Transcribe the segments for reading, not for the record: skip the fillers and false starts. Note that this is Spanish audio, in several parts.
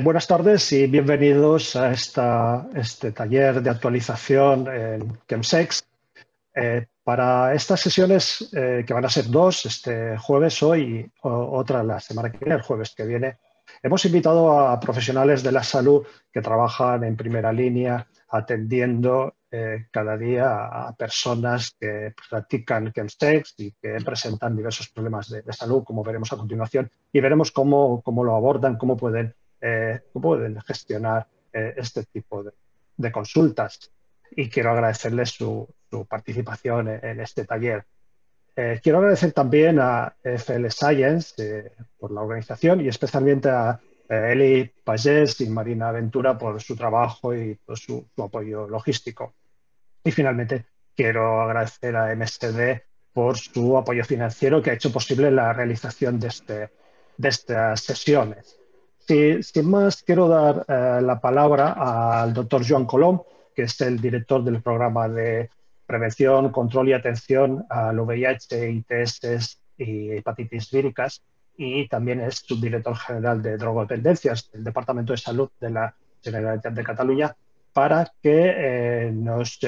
Buenas tardes y bienvenidos a este taller de actualización en Chemsex. Para estas sesiones, que van a ser dos, este jueves hoy y otra la semana que viene, el jueves que viene, hemos invitado a profesionales de la salud que trabajan en primera línea atendiendo cada día a personas que practican Chemsex y que presentan diversos problemas de salud, como veremos a continuación, y veremos cómo lo abordan, cómo pueden gestionar este tipo de consultas. Y quiero agradecerles su participación en este taller. Quiero agradecer también a FL Science por la organización y especialmente a Eli Pagés y Marina Ventura por su trabajo y por su apoyo logístico. Y finalmente quiero agradecer a MSD por su apoyo financiero que ha hecho posible la realización de estas sesiones. Sin más, quiero dar la palabra al doctor Joan Colom, que es el director del programa de prevención, control y atención al VIH, ITS y hepatitis víricas, y también es subdirector general de drogodependencias del Departamento de Salud de la Generalitat de Cataluña, para que nos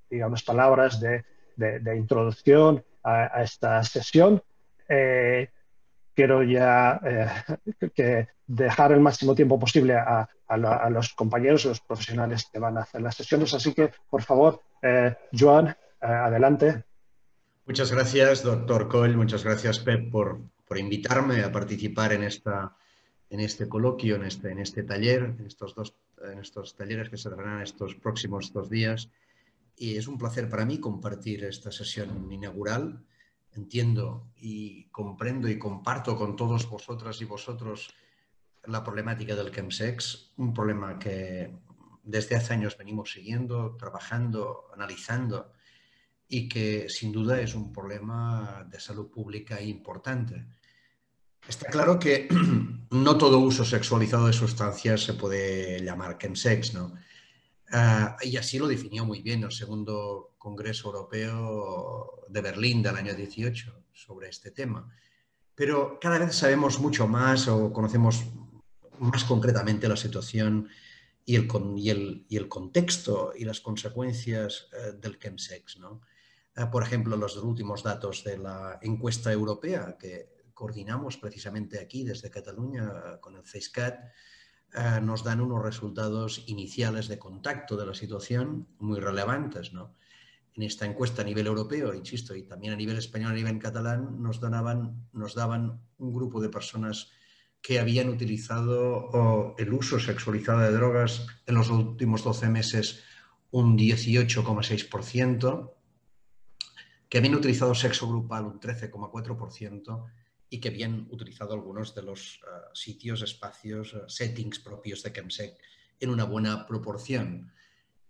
diga unas palabras de introducción a esta sesión. Quiero ya que dejar el máximo tiempo posible a los compañeros, a los profesionales que van a hacer las sesiones. Así que, por favor, Joan, adelante. Muchas gracias, doctor Coll. Muchas gracias, Pep, por invitarme a participar en este coloquio, en este taller, en estos talleres que se darán estos próximos 2 días. Y es un placer para mí compartir esta sesión inaugural. Entiendo y comprendo y comparto con todos vosotras y vosotros la problemática del Chemsex, un problema que desde hace años venimos siguiendo, trabajando, analizando, y que sin duda es un problema de salud pública importante. Está claro que no todo uso sexualizado de sustancias se puede llamar chemsex, ¿no? Y así lo definió muy bien el segundo Congreso Europeo de Berlín del año 18 sobre este tema. Pero cada vez sabemos mucho más o conocemos más concretamente la situación y el contexto y las consecuencias del chemsex, ¿no? Por ejemplo, los últimos datos de la encuesta europea que coordinamos precisamente aquí desde Cataluña con el CEISCAT nos dan unos resultados iniciales de contacto de la situación muy relevantes, ¿no? En esta encuesta a nivel europeo, insisto, y también a nivel español, a nivel catalán, nos daban un grupo de personas que habían utilizado el uso sexualizado de drogas en los últimos 12 meses un 18,6%, que habían utilizado sexo grupal un 13,4% y que habían utilizado algunos de los sitios, espacios, settings propios de Chemsex en una buena proporción.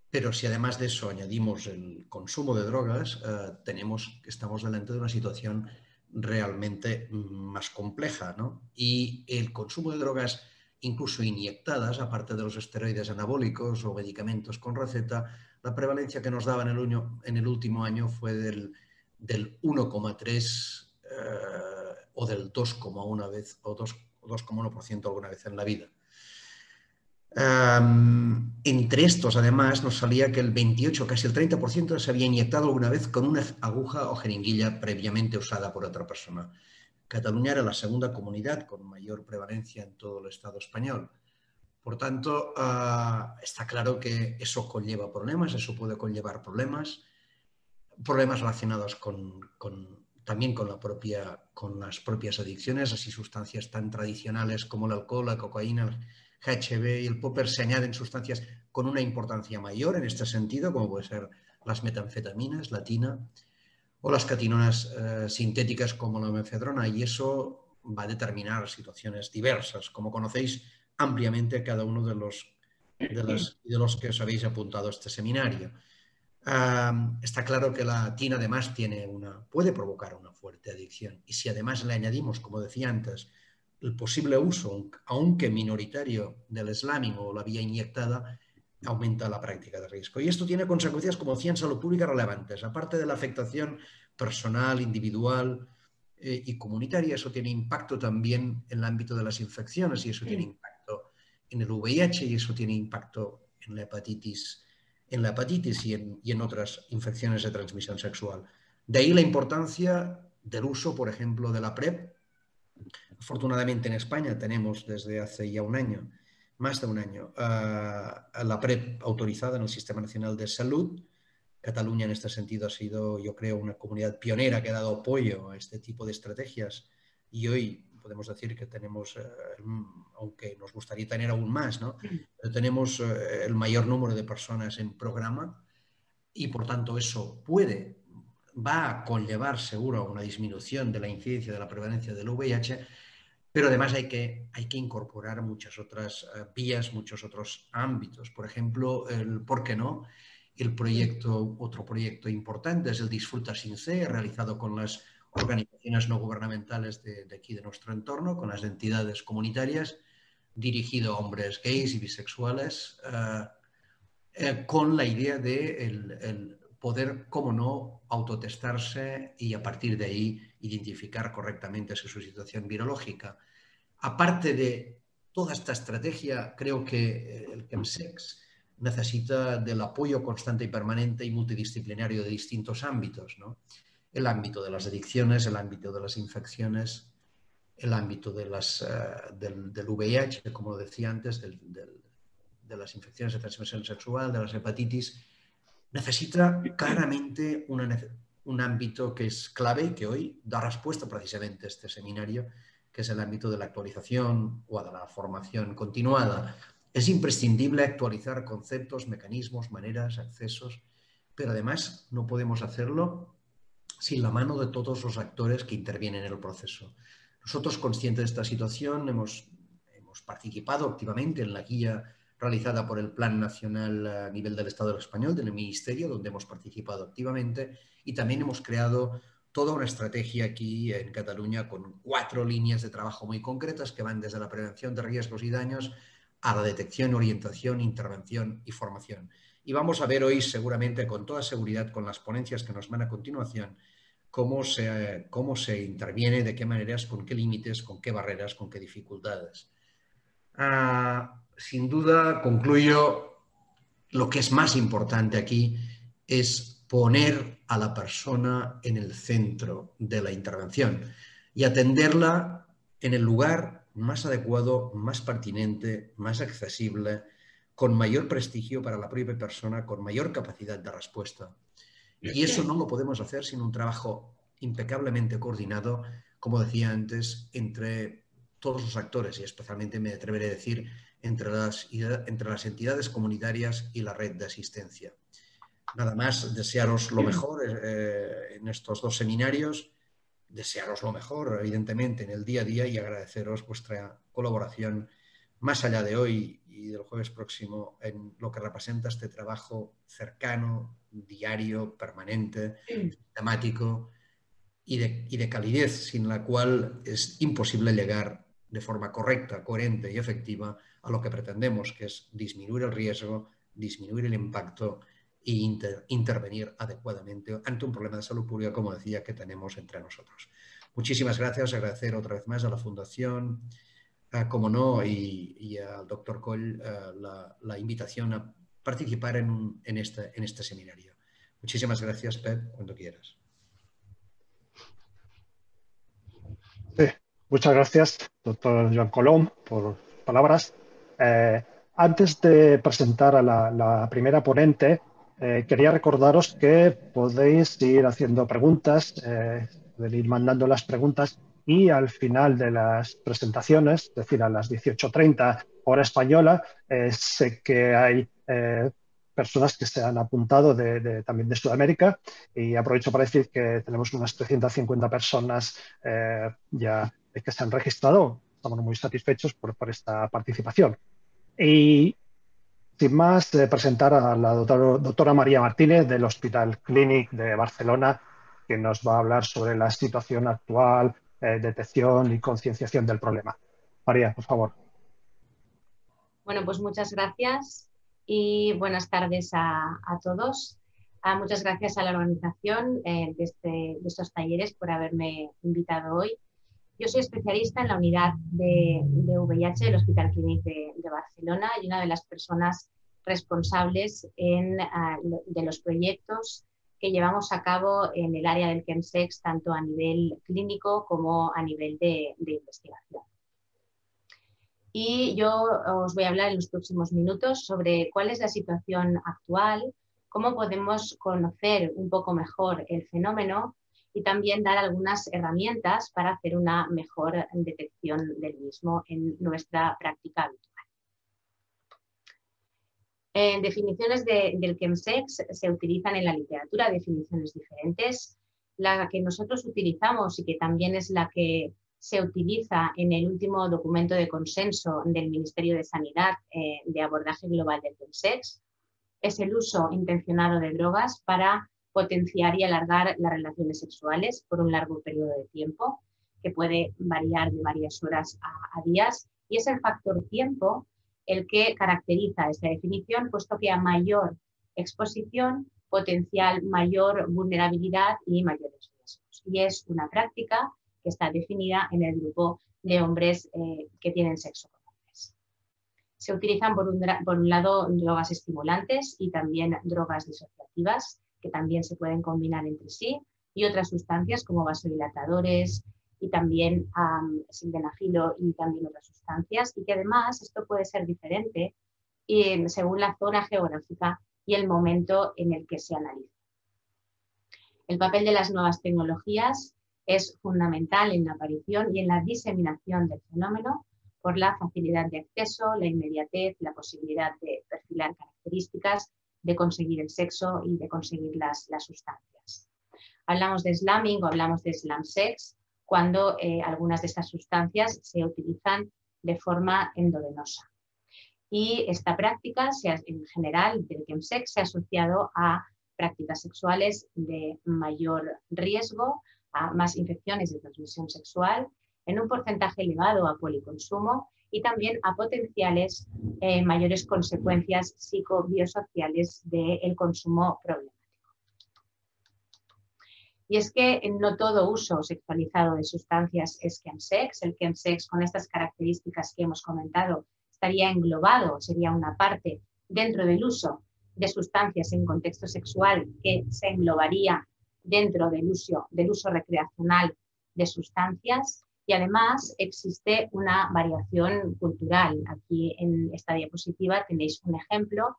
Pero si además de eso añadimos el consumo de drogas, estamos delante de una situación realmente más compleja, ¿no? Y el consumo de drogas, incluso inyectadas, aparte de los esteroides anabólicos o medicamentos con receta, la prevalencia que nos daba en el último año fue del 1,3 o del 2,1 vez o 2,1% alguna vez en la vida. Entre estos, además, nos salía que el 28, casi el 30% se había inyectado alguna vez con una aguja o jeringuilla previamente usada por otra persona. Cataluña era la segunda comunidad con mayor prevalencia en todo el Estado español. Por tanto, está claro que eso conlleva problemas, eso puede conllevar problemas relacionados también con las propias adicciones, así sustancias tan tradicionales como el alcohol, la cocaína, HB y el popper se añaden sustancias con una importancia mayor en este sentido, como puede ser las metanfetaminas, la tina, o las catinonas sintéticas como la mefedrona, y eso va a determinar situaciones diversas, como conocéis ampliamente cada uno de los que os habéis apuntado a este seminario. Está claro que la tina además puede provocar una fuerte adicción, y si además le añadimos, como decía antes, el posible uso, aunque minoritario, del slamming o la vía inyectada, aumenta la práctica de riesgo. Y esto tiene consecuencias, como decía, en salud pública relevantes. Aparte de la afectación personal, individual y comunitaria, eso tiene impacto también en el ámbito de las infecciones y eso tiene impacto en el VIH y eso tiene impacto en la hepatitis y en otras infecciones de transmisión sexual. De ahí la importancia del uso, por ejemplo, de la PrEP. Afortunadamente en España tenemos desde hace ya un año, más de un año, la PrEP autorizada en el Sistema Nacional de Salud. Cataluña en este sentido ha sido, yo creo, una comunidad pionera que ha dado apoyo a este tipo de estrategias y hoy podemos decir que tenemos, aunque nos gustaría tener aún más, ¿no? Pero tenemos el mayor número de personas en programa y por tanto eso va a conllevar seguro una disminución de la incidencia de la prevalencia del VIH, pero además hay que incorporar muchas otras vías, muchos otros ámbitos. Por ejemplo, ¿por qué no? Otro proyecto importante es el Disfruta Sin C, realizado con las organizaciones no gubernamentales de aquí de nuestro entorno, con las entidades comunitarias, dirigido a hombres gays y bisexuales, con la idea de el poder, cómo no, autotestarse y a partir de ahí identificar correctamente su situación virológica. Aparte de toda esta estrategia, creo que el chemsex necesita del apoyo constante y permanente y multidisciplinario de distintos ámbitos, ¿no? El ámbito de las adicciones, el ámbito de las infecciones, el ámbito de del VIH, como decía antes, de las infecciones de transmisión sexual, de las hepatitis, necesita claramente un ámbito que es clave y que hoy da respuesta precisamente a este seminario, que es el ámbito de la actualización o de la formación continuada. Es imprescindible actualizar conceptos, mecanismos, maneras, accesos, pero además no podemos hacerlo sin la mano de todos los actores que intervienen en el proceso. Nosotros, conscientes de esta situación, hemos participado activamente en la guía realizada por el Plan Nacional a nivel del Estado español, del Ministerio, donde hemos participado activamente, y también hemos creado toda una estrategia aquí en Cataluña con 4 líneas de trabajo muy concretas que van desde la prevención de riesgos y daños a la detección, orientación, intervención y formación. Y vamos a ver hoy seguramente con toda seguridad con las ponencias que nos van a continuación cómo se interviene, de qué maneras, con qué límites, con qué barreras, con qué dificultades. Sin duda, concluyo, lo que es más importante aquí es poner a la persona en el centro de la intervención y atenderla en el lugar más adecuado, más pertinente, más accesible, con mayor prestigio para la propia persona, con mayor capacidad de respuesta. Y eso no lo podemos hacer sin un trabajo impecablemente coordinado, como decía antes, entre todos los actores y especialmente me atreveré a decir entre las entidades comunitarias y la red de asistencia. Nada más, desearos lo mejor en estos 2 seminarios, desearos lo mejor, evidentemente, en el día a día y agradeceros vuestra colaboración más allá de hoy y del jueves próximo en lo que representa este trabajo cercano, diario, permanente, sistemático y de calidez, sin la cual es imposible llegar de forma correcta, coherente y efectiva a lo que pretendemos, que es disminuir el riesgo, disminuir el impacto e intervenir adecuadamente ante un problema de salud pública, como decía, que tenemos entre nosotros. Muchísimas gracias, agradecer otra vez más a la Fundación, como no, y al doctor Coll la invitación a participar en este seminario. Muchísimas gracias, Pep, cuando quieras. Sí, muchas gracias, doctor Joan Colom, por palabras. Antes de presentar a la primera ponente, quería recordaros que podéis ir haciendo preguntas, podéis ir mandando las preguntas y al final de las presentaciones, es decir, a las 18:30 hora española, sé que hay personas que se han apuntado también de Sudamérica y aprovecho para decir que tenemos unas 350 personas ya que se han registrado. Estamos muy satisfechos por esta participación. Y sin más, presentar a la doctora María Martínez del Hospital Clínic de Barcelona, que nos va a hablar sobre la situación actual, detección y concienciación del problema. María, por favor. Bueno, pues muchas gracias y buenas tardes a todos. Muchas gracias a la organización de estos talleres por haberme invitado hoy. Yo soy especialista en la unidad de VIH del Hospital Clínic de Barcelona y una de las personas responsables de los proyectos que llevamos a cabo en el área del chemsex, tanto a nivel clínico como a nivel de investigación. Y yo os voy a hablar en los próximos minutos sobre cuál es la situación actual, cómo podemos conocer un poco mejor el fenómeno y también dar algunas herramientas para hacer una mejor detección del mismo en nuestra práctica habitual. En definiciones del chemsex se utilizan en la literatura definiciones diferentes. La que nosotros utilizamos y que también es la que se utiliza en el último documento de consenso del Ministerio de Sanidad de abordaje global del chemsex es el uso intencionado de drogas para potenciar y alargar las relaciones sexuales por un largo periodo de tiempo, que puede variar de varias horas a días, y es el factor tiempo el que caracteriza esta definición, puesto que a mayor exposición, potencial mayor vulnerabilidad y mayores riesgos. Y es una práctica que está definida en el grupo de hombres que tienen sexo con hombres. Se utilizan por un lado drogas estimulantes y también drogas disociativas, que también se pueden combinar entre sí, y otras sustancias como vasodilatadores y también sildenafilo y también otras sustancias, y que además esto puede ser diferente según la zona geográfica y el momento en el que se analiza. El papel de las nuevas tecnologías es fundamental en la aparición y en la diseminación del fenómeno por la facilidad de acceso, la inmediatez, la posibilidad de perfilar características, de conseguir el sexo y de conseguir las sustancias. Hablamos de slamming o hablamos de slam sex cuando algunas de estas sustancias se utilizan de forma endovenosa. Y esta práctica, en general, del chemsex, se ha asociado a prácticas sexuales de mayor riesgo, a más infecciones de transmisión sexual, en un porcentaje elevado a policonsumo y también a potenciales mayores consecuencias psicobiosociales del consumo problemático. Y es que no todo uso sexualizado de sustancias es chemsex. El chemsex, con estas características que hemos comentado, estaría englobado, sería una parte dentro del uso de sustancias en contexto sexual que se englobaría dentro del uso recreacional de sustancias. Y además existe una variación cultural. Aquí en esta diapositiva tenéis un ejemplo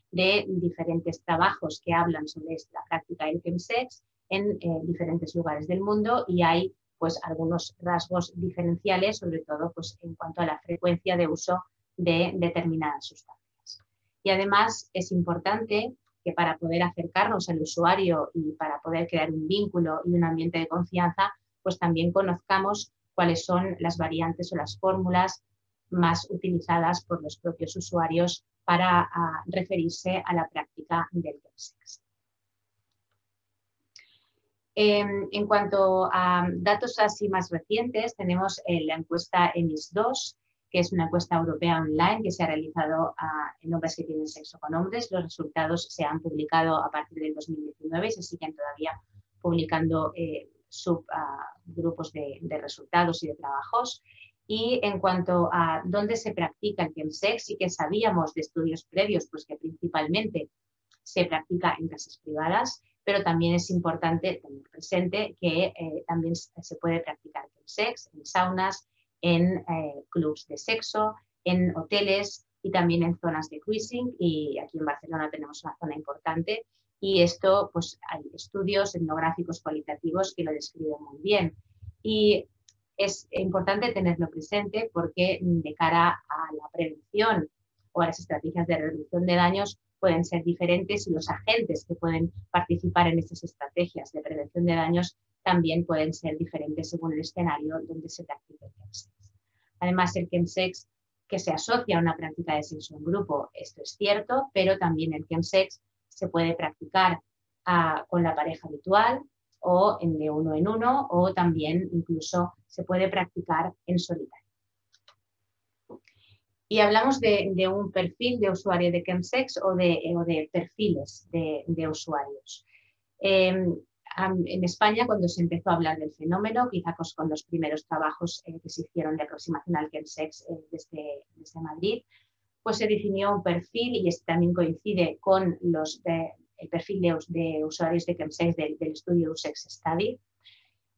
de diferentes trabajos que hablan sobre la práctica del chemsex en diferentes lugares del mundo, y hay pues algunos rasgos diferenciales, sobre todo pues, en cuanto a la frecuencia de uso de determinadas sustancias. Y además es importante que para poder acercarnos al usuario y para poder crear un vínculo y un ambiente de confianza, pues también conozcamos cuáles son las variantes o las fórmulas más utilizadas por los propios usuarios para referirse a la práctica del chemsex. En cuanto a datos así más recientes, tenemos la encuesta EMIS2, que es una encuesta europea online que se ha realizado en hombres que tienen sexo con hombres. Los resultados se han publicado a partir del 2019 y se siguen todavía publicando subgrupos de resultados y de trabajos. Y en cuanto a dónde se practica el chemsex, sí que sabíamos de estudios previos pues que principalmente se practica en casas privadas, pero también es importante tener presente que también se puede practicar chemsex en saunas, en clubs de sexo, en hoteles y también en zonas de cruising, y aquí en Barcelona tenemos una zona importante, y esto pues hay estudios etnográficos cualitativos que lo describen muy bien. Y es importante tenerlo presente porque de cara a la prevención o a las estrategias de reducción de daños pueden ser diferentes, y los agentes que pueden participar en estas estrategias de prevención de daños también pueden ser diferentes según el escenario donde se practique el chemsex. Además, el chemsex que se asocia a una práctica de sexo en grupo, esto es cierto, pero también el chemsex se puede practicar con la pareja habitual o de uno en uno, o también incluso se puede practicar en solitario. Y hablamos de un perfil de usuario de chemsex o de perfiles de usuarios. en España, cuando se empezó a hablar del fenómeno, quizá pues con los primeros trabajos que se hicieron de aproximación al chemsex desde Madrid, pues se definió un perfil, y este también coincide con el perfil de usuarios de chemsex del estudio Usex Study.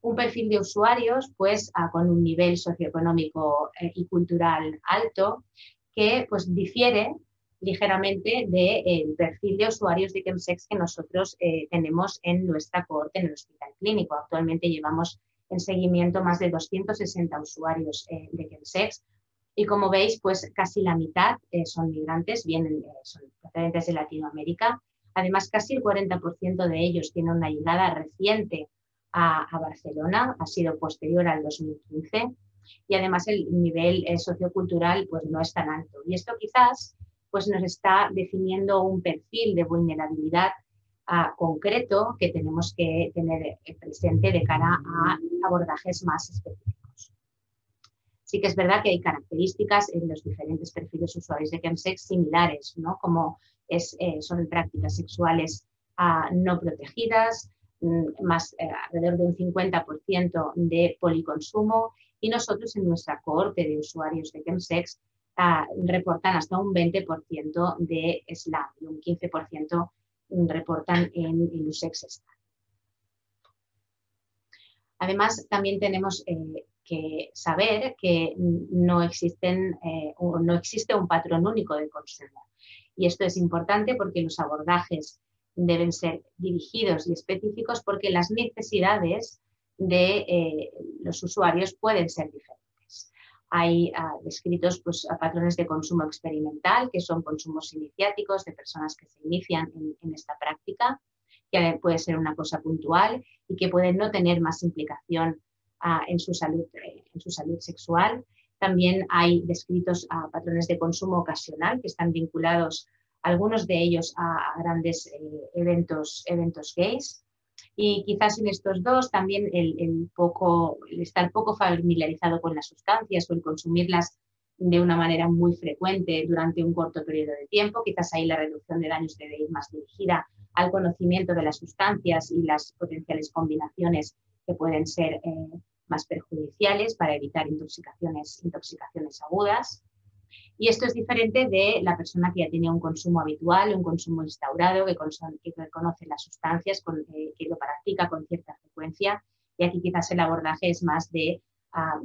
Un perfil de usuarios pues con un nivel socioeconómico y cultural alto, que pues difiere ligeramente del perfil de usuarios de chemsex que nosotros tenemos en nuestra cohorte en el hospital clínico. Actualmente llevamos en seguimiento más de 260 usuarios de chemsex, y como veis, pues casi la mitad son migrantes, son procedentes de Latinoamérica. Además, casi el 40% de ellos tienen una llegada reciente a Barcelona, ha sido posterior al 2015, y además el nivel sociocultural pues no es tan alto. Y esto quizás pues nos está definiendo un perfil de vulnerabilidad concreto que tenemos que tener presente de cara a abordajes más específicos. Sí que es verdad que hay características en los diferentes perfiles usuarios de chemsex similares, ¿no? Como son prácticas sexuales no protegidas, alrededor de un 50% de policonsumo, y nosotros en nuestra cohorte de usuarios de chemsex reportan hasta un 20% de SLAM y un 15% reportan en Usex Study. Además, también tenemos que saber que no existe un patrón único de consumo. Y esto es importante porque los abordajes deben ser dirigidos y específicos, porque las necesidades de los usuarios pueden ser diferentes. Hay descritos pues, patrones de consumo experimental, que son consumos iniciáticos de personas que se inician en esta práctica, que puede ser una cosa puntual y que puede no tener más implicación en su salud sexual. También hay descritos patrones de consumo ocasional que están vinculados, algunos de ellos, a grandes eventos gays. Y quizás en estos dos también el estar poco familiarizado con las sustancias o el consumirlas de una manera muy frecuente durante un corto periodo de tiempo, quizás ahí la reducción de daños debe ir más dirigida al conocimiento de las sustancias y las potenciales combinaciones que pueden ser más perjudiciales para evitar intoxicaciones agudas. Y esto es diferente de la persona que ya tiene un consumo habitual, un consumo instaurado, que conoce las sustancias, que lo practica con cierta frecuencia. Y aquí quizás el abordaje es más de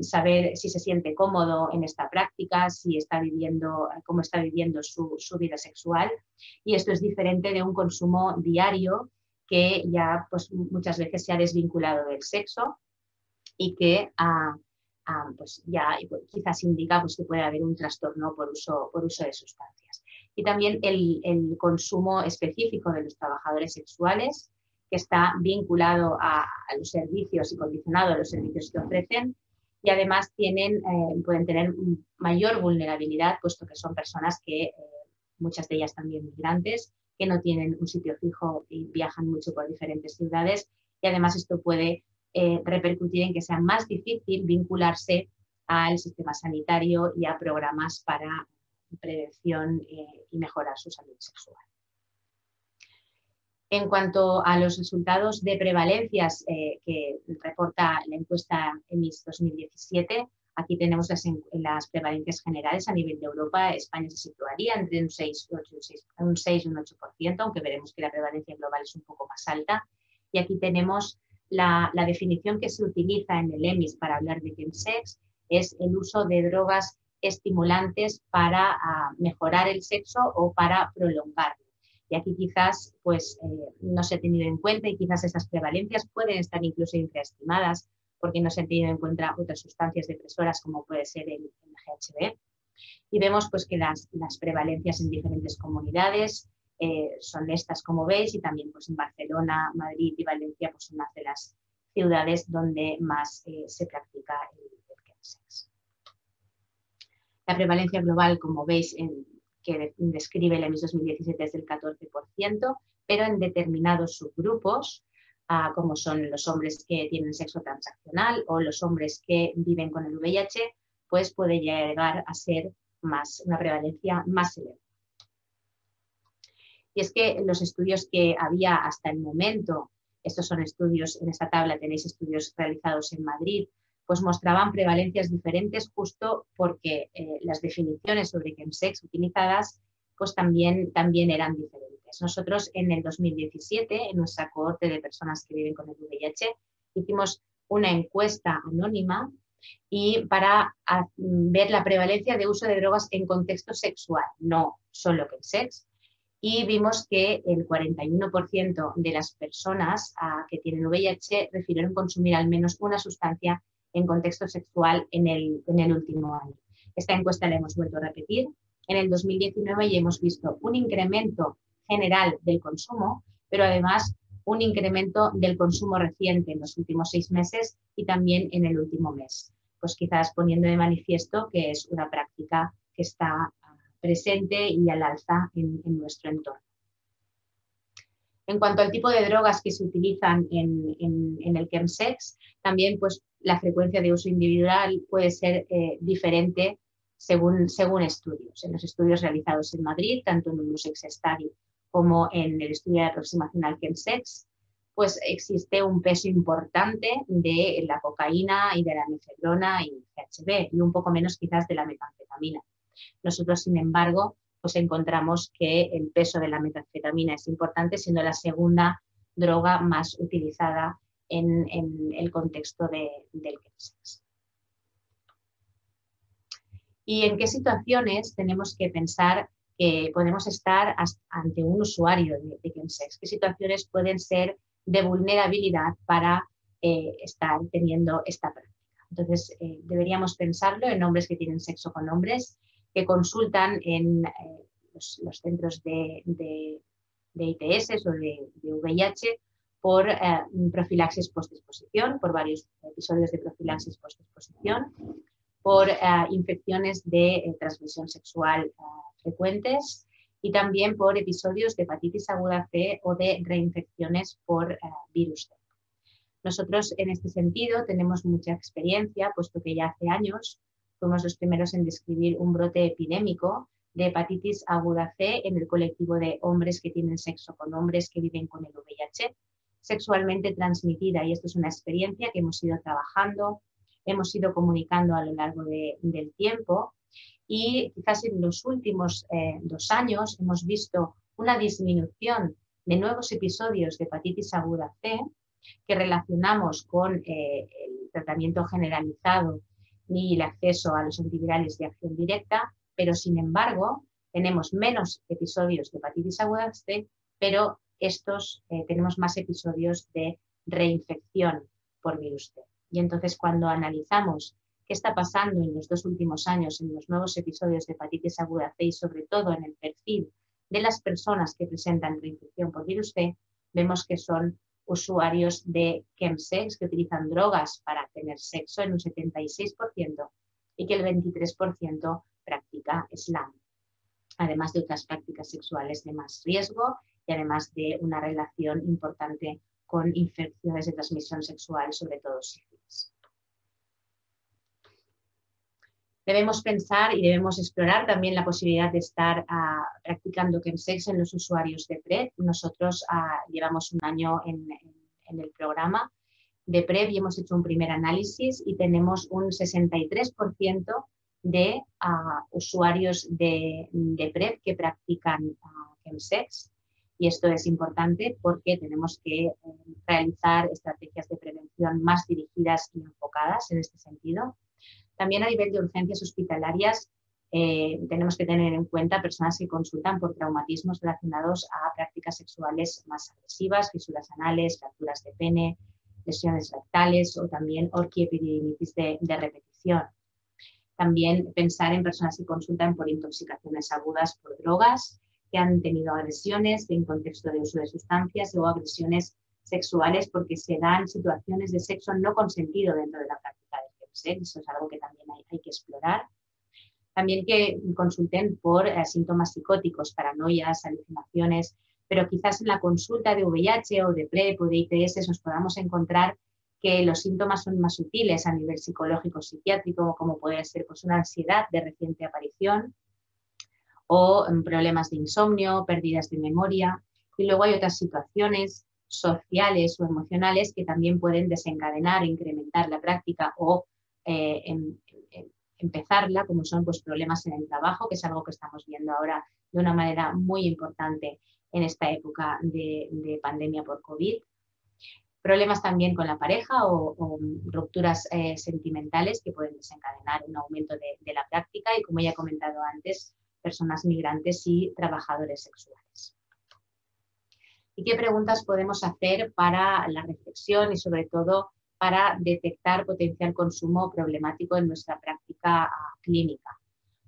saber si se siente cómodo en esta práctica, cómo está viviendo su vida sexual. Y esto es diferente de un consumo diario que ya pues, muchas veces se ha desvinculado del sexo y que pues ya quizás indica pues, que puede haber un trastorno por uso de sustancias. Y también el consumo específico de los trabajadores sexuales, que está vinculado a los servicios y condicionado a los servicios que ofrecen, y además pueden tener mayor vulnerabilidad, puesto que son personas que, muchas de ellas también migrantes, que no tienen un sitio fijo y viajan mucho por diferentes ciudades, y además esto puede repercutir en que sea más difícil vincularse al sistema sanitario y a programas para prevención y mejorar su salud sexual. En cuanto a los resultados de prevalencias que reporta la encuesta EMIS 2017, aquí tenemos las prevalencias generales a nivel de Europa. España se situaría entre un 6 y un 8%, aunque veremos que la prevalencia global es un poco más alta. Y aquí tenemos la definición que se utiliza en el EMIS para hablar de chemsex, es el uso de drogas estimulantes para mejorar el sexo o para prolongarlo. Y aquí quizás pues, no se ha tenido en cuenta, y quizás estas prevalencias pueden estar incluso infraestimadas porque no se han tenido en cuenta otras sustancias depresoras como puede ser el GHB. Y vemos pues, que las prevalencias en diferentes comunidades son estas, como veis, y también pues, en Barcelona, Madrid y Valencia pues, son una de las ciudades donde más se practica el chemsex. La prevalencia global, como veis, que describe el EMIS 2017 es del 14%, pero en determinados subgrupos, como son los hombres que tienen sexo transaccional o los hombres que viven con el VIH, pues puede llegar a ser una prevalencia más elevada. Y es que los estudios que había hasta el momento estos son estudios, en esta tabla tenéis estudios realizados en Madrid, pues mostraban prevalencias diferentes justo porque las definiciones sobre chemsex utilizadas pues también eran diferentes. Nosotros en el 2017, en nuestra cohorte de personas que viven con el VIH, hicimos una encuesta anónima y para ver la prevalencia de uso de drogas en contexto sexual, no solo chemsex, y vimos que el 41% de las personas que tienen VIH refirieron consumir al menos una sustancia en contexto sexual en el último año. Esta encuesta la hemos vuelto a repetir en el 2019 y hemos visto un incremento general del consumo, pero además un incremento del consumo reciente en los últimos 6 meses y también en el último mes. Pues quizás poniendo de manifiesto que es una práctica que está presente y al alza en nuestro entorno. En cuanto al tipo de drogas que se utilizan en el chemsex, también pues, la frecuencia de uso individual puede ser diferente según estudios. En los estudios realizados en Madrid, tanto en el Sex Study como en el estudio de aproximación al chemsex, pues existe un peso importante de la cocaína y de la mefedrona y GHB y un poco menos quizás de la metanfetamina. Nosotros, sin embargo, pues encontramos que el peso de la metanfetamina es importante, siendo la segunda droga más utilizada en el contexto del chemsex. ¿Y en qué situaciones tenemos que pensar que podemos estar ante un usuario de chemsex? ¿Qué situaciones pueden ser de vulnerabilidad para estar teniendo esta práctica? Entonces, deberíamos pensarlo en hombres que tienen sexo con hombres, que consultan en los centros de ITS o de VIH por profilaxis postexposición, por varios episodios de profilaxis postexposición, por infecciones de transmisión sexual frecuentes y también por episodios de hepatitis aguda C o de reinfecciones por virus C. Nosotros en este sentido tenemos mucha experiencia, puesto que ya hace años fuimos los primeros en describir un brote epidémico de hepatitis aguda C en el colectivo de hombres que tienen sexo con hombres que viven con el VIH sexualmente transmitida, y esto es una experiencia que hemos ido trabajando, hemos ido comunicando a lo largo del tiempo y quizás en los últimos 2 años hemos visto una disminución de nuevos episodios de hepatitis aguda C que relacionamos con el tratamiento generalizado y el acceso a los antivirales de acción directa, pero sin embargo tenemos menos episodios de hepatitis aguda C, pero tenemos más episodios de reinfección por virus C. Y entonces cuando analizamos qué está pasando en los 2 últimos años en los nuevos episodios de hepatitis aguda C y sobre todo en el perfil de las personas que presentan reinfección por virus C, vemos que son usuarios de chemsex que utilizan drogas para tener sexo en un 76% y que el 23% practica slam, además de otras prácticas sexuales de más riesgo y además de una relación importante con infecciones de transmisión sexual, sobre todo sífilis. Debemos pensar y debemos explorar también la posibilidad de estar practicando chemsex en los usuarios de PrEP. Nosotros llevamos un año en el programa de PrEP y hemos hecho un primer análisis y tenemos un 63% de usuarios de PrEP que practican chemsex. Y esto es importante porque tenemos que realizar estrategias de prevención más dirigidas y enfocadas en este sentido. También a nivel de urgencias hospitalarias tenemos que tener en cuenta personas que consultan por traumatismos relacionados a prácticas sexuales más agresivas, fisuras anales, fracturas de pene, lesiones rectales o también orquiepididimitis de repetición. También pensar en personas que consultan por intoxicaciones agudas por drogas, que han tenido agresiones en contexto de uso de sustancias o agresiones sexuales porque se dan situaciones de sexo no consentido dentro de la práctica del chemsex. Eso es algo que también hay que explorar. También que consulten por síntomas psicóticos, paranoias, alucinaciones, pero quizás en la consulta de VIH o de PrEP o de ITS nos podamos encontrar que los síntomas son más sutiles a nivel psicológico psiquiátrico, como puede ser pues, una ansiedad de reciente aparición, o problemas de insomnio, pérdidas de memoria. Y luego hay otras situaciones sociales o emocionales que también pueden desencadenar o incrementar la práctica o empezarla, como son pues, problemas en el trabajo, que es algo que estamos viendo ahora de una manera muy importante en esta época de pandemia por COVID. Problemas también con la pareja o rupturas sentimentales que pueden desencadenar un aumento de la práctica y, como ya he comentado antes, personas migrantes y trabajadores sexuales. ¿Y qué preguntas podemos hacer para la reflexión y, sobre todo, para detectar potencial consumo problemático en nuestra práctica clínica?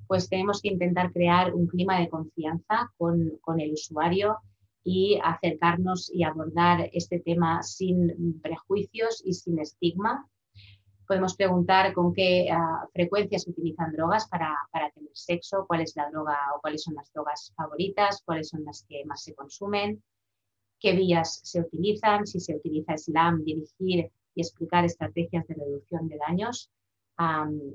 Pues tenemos que intentar crear un clima de confianza con el usuario y acercarnos y abordar este tema sin prejuicios y sin estigma. Podemos preguntar con qué frecuencia se utilizan drogas para tener sexo, cuál es la droga o cuáles son las drogas favoritas, cuáles son las que más se consumen, qué vías se utilizan, si se utiliza SLAM, dirigir y explicar estrategias de reducción de daños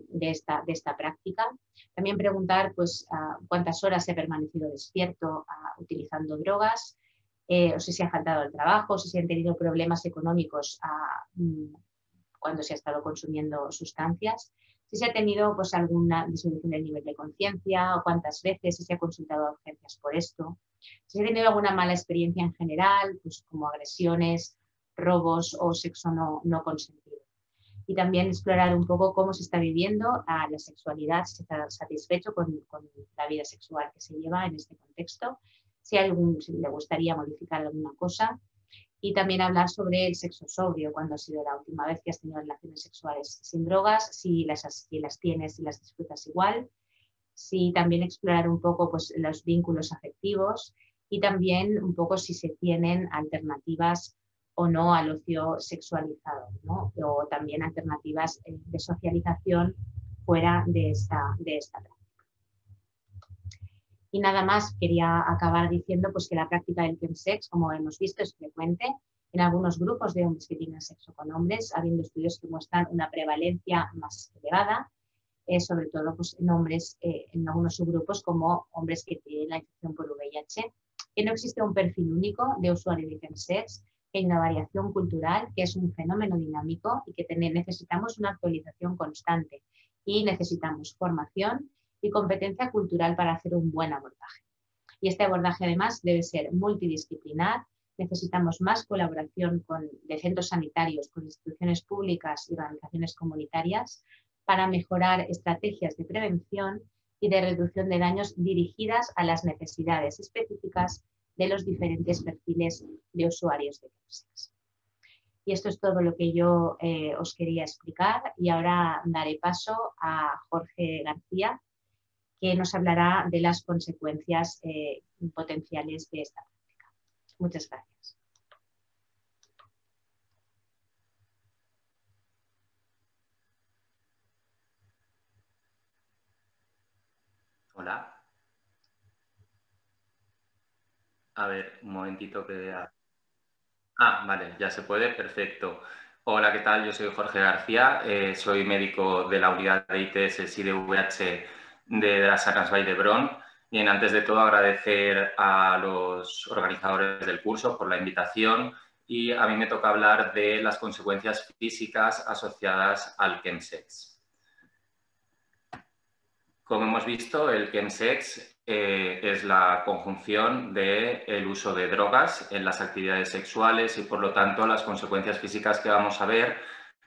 de esta práctica. También preguntar pues, cuántas horas se ha permanecido despierto utilizando drogas, o si se ha faltado al trabajo, si se han tenido problemas económicos cuando se ha estado consumiendo sustancias, si se ha tenido pues, alguna disminución del nivel de conciencia o cuántas veces, si se ha consultado a urgencias por esto, si se ha tenido alguna mala experiencia en general, pues, como agresiones, robos o sexo no consentido. Y también explorar un poco cómo se está viviendo la sexualidad, si está satisfecho con la vida sexual que se lleva en este contexto, si le gustaría modificar alguna cosa. Y también hablar sobre el sexo sobrio, cuándo ha sido la última vez que has tenido relaciones sexuales sin drogas, si las tienes y las disfrutas igual. Sí, también explorar un poco pues, los vínculos afectivos y también un poco si se tienen alternativas o no al ocio sexualizado, ¿no? O también alternativas de socialización fuera de esta práctica. Y nada más, quería acabar diciendo pues, que la práctica del chemsex, como hemos visto, es frecuente en algunos grupos de hombres que tienen sexo con hombres, habiendo estudios que muestran una prevalencia más elevada, sobre todo pues, en algunos subgrupos como hombres que tienen la infección por VIH, que no existe un perfil único de usuario de chemsex, que hay una variación cultural, que es un fenómeno dinámico y que necesitamos una actualización constante y necesitamos formación y competencia cultural para hacer un buen abordaje. Y este abordaje además debe ser multidisciplinar, necesitamos más colaboración de centros sanitarios, con instituciones públicas y organizaciones comunitarias para mejorar estrategias de prevención y de reducción de daños dirigidas a las necesidades específicas de los diferentes perfiles de usuarios de chemsex. Y esto es todo lo que yo os quería explicar y ahora daré paso a Jorge García, que nos hablará de las consecuencias potenciales de esta práctica. Muchas gracias. Hola. A ver, un momentito que vea. Vale, ya se puede, perfecto. Hola, ¿qué tal? Yo soy Jorge García, soy médico de la unidad de ITS y de VIH de las Arnas Vall d'Hebron. Bien, antes de todo agradecer a los organizadores del curso por la invitación y a mí me toca hablar de las consecuencias físicas asociadas al chemsex. Como hemos visto, el chemsex es la conjunción del uso de drogas en las actividades sexuales y, por lo tanto, las consecuencias físicas que vamos a ver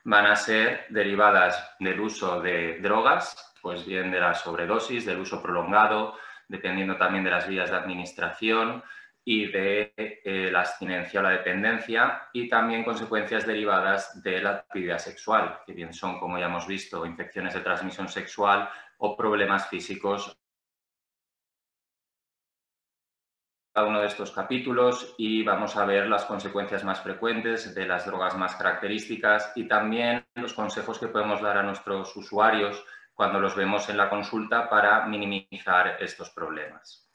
van a ser derivadas del uso de drogas, pues bien de la sobredosis, del uso prolongado, dependiendo también de las vías de administración y de la abstinencia o la dependencia, y también consecuencias derivadas de la actividad sexual, que bien son, como ya hemos visto, infecciones de transmisión sexual o problemas físicos. Cada uno de estos capítulos y vamos a ver las consecuencias más frecuentes de las drogas más características y también los consejos que podemos dar a nuestros usuarios cuando los vemos en la consulta para minimizar estos problemas.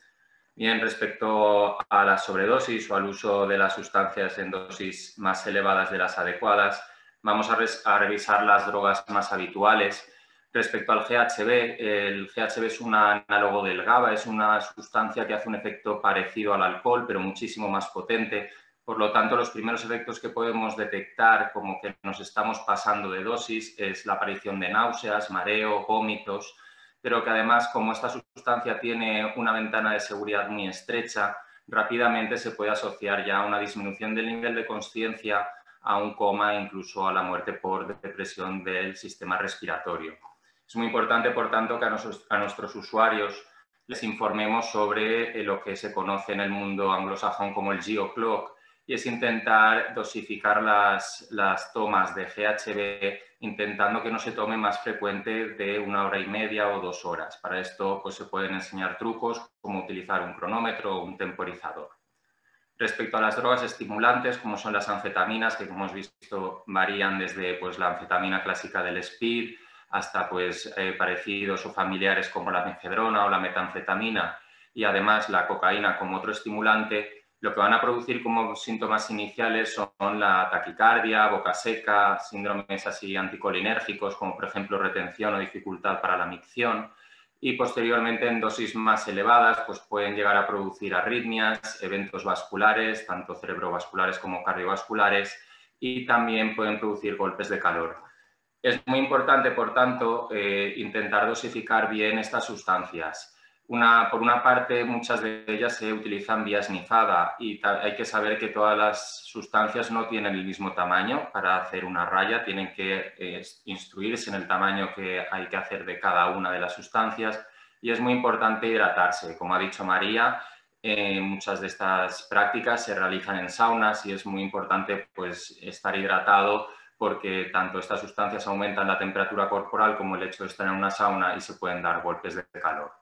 Bien, respecto a la sobredosis o al uso de las sustancias en dosis más elevadas de las adecuadas, vamos a revisar las drogas más habituales. Respecto al GHB, el GHB es un análogo del GABA, es una sustancia que hace un efecto parecido al alcohol, pero muchísimo más potente, Por lo tanto, los primeros efectos que podemos detectar como que nos estamos pasando de dosis es la aparición de náuseas, mareo, vómitos, pero que además, como esta sustancia tiene una ventana de seguridad muy estrecha, rápidamente se puede asociar ya a una disminución del nivel de consciencia, a un coma, incluso a la muerte por depresión del sistema respiratorio. Es muy importante, por tanto, que a nuestros usuarios les informemos sobre lo que se conoce en el mundo anglosajón como el GeoClock, y es intentar dosificar las tomas de GHB, intentando que no se tome más frecuente de 1 hora y media o 2 horas. Para esto pues, se pueden enseñar trucos como utilizar un cronómetro o un temporizador. Respecto a las drogas estimulantes, como son las anfetaminas, que como hemos visto varían desde pues, la anfetamina clásica del speed hasta pues, parecidos o familiares como la mefedrona o la metanfetamina, y además la cocaína como otro estimulante, lo que van a producir como síntomas iniciales son la taquicardia, boca seca, síndromes así anticolinérgicos como por ejemplo retención o dificultad para la micción, y posteriormente en dosis más elevadas pues pueden llegar a producir arritmias, eventos vasculares, tanto cerebrovasculares como cardiovasculares, y también pueden producir golpes de calor. Es muy importante, por tanto, intentar dosificar bien estas sustancias. Por una parte, muchas de ellas se utilizan vía snifada y hay que saber que todas las sustancias no tienen el mismo tamaño para hacer una raya, tienen que instruirse en el tamaño que hay que hacer de cada una de las sustancias, y es muy importante hidratarse. Como ha dicho María, muchas de estas prácticas se realizan en saunas y es muy importante pues, estar hidratado, porque tanto estas sustancias aumentan la temperatura corporal como el hecho de estar en una sauna y se pueden dar golpes de calor.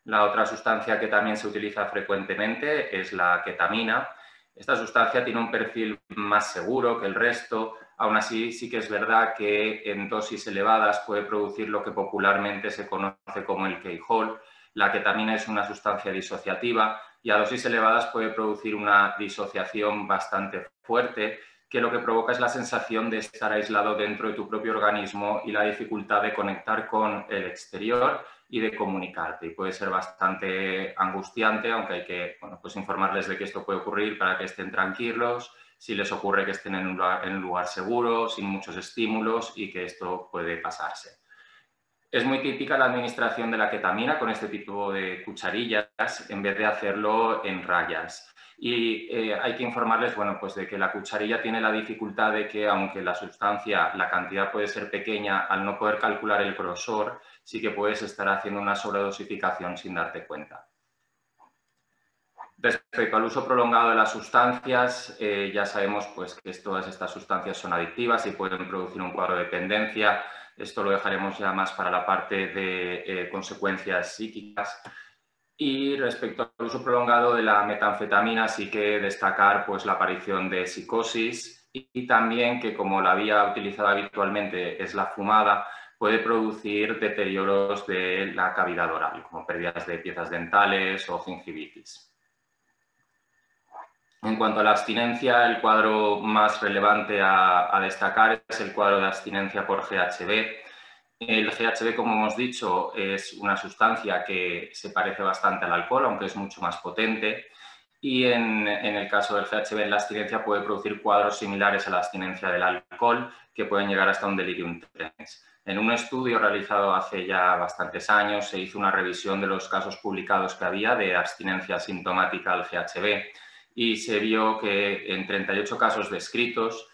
La otra sustancia que también se utiliza frecuentemente es la ketamina. Esta sustancia tiene un perfil más seguro que el resto, aún así sí que es verdad que en dosis elevadas puede producir lo que popularmente se conoce como el K-hole. La ketamina es una sustancia disociativa y a dosis elevadas puede producir una disociación bastante fuerte, que lo que provoca es la sensación de estar aislado dentro de tu propio organismo y la dificultad de conectar con el exterior y de comunicarte. Y puede ser bastante angustiante, aunque hay que pues informarles de que esto puede ocurrir para que estén tranquilos, si les ocurre que estén en un lugar seguro, sin muchos estímulos, y que esto puede pasarse. Es muy típica la administración de la ketamina con este tipo de cucharillas en vez de hacerlo en rayas. Y hay que informarles pues de que la cucharilla tiene la dificultad de que, aunque la sustancia, la cantidad puede ser pequeña, al no poder calcular el grosor, sí que puedes estar haciendo una sobredosificación sin darte cuenta. Respecto al uso prolongado de las sustancias, ya sabemos pues, que todas estas sustancias son adictivas y pueden producir un cuadro de dependencia. Esto lo dejaremos ya más para la parte de consecuencias psíquicas. Y respecto al uso prolongado de la metanfetamina, sí que destacar pues, la aparición de psicosis y también que, como la vía utilizada habitualmente es la fumada, puede producir deterioros de la cavidad oral, como pérdidas de piezas dentales o gingivitis. En cuanto a la abstinencia, el cuadro más relevante a destacar es el cuadro de abstinencia por GHB. El GHB, como hemos dicho, es una sustancia que se parece bastante al alcohol, aunque es mucho más potente. Y en el caso del GHB en la abstinencia puede producir cuadros similares a la abstinencia del alcohol, que pueden llegar hasta un delirium tremens. En un estudio realizado hace ya bastantes años se hizo una revisión de los casos publicados que había de abstinencia sintomática al GHB y se vio que en 38 casos descritos,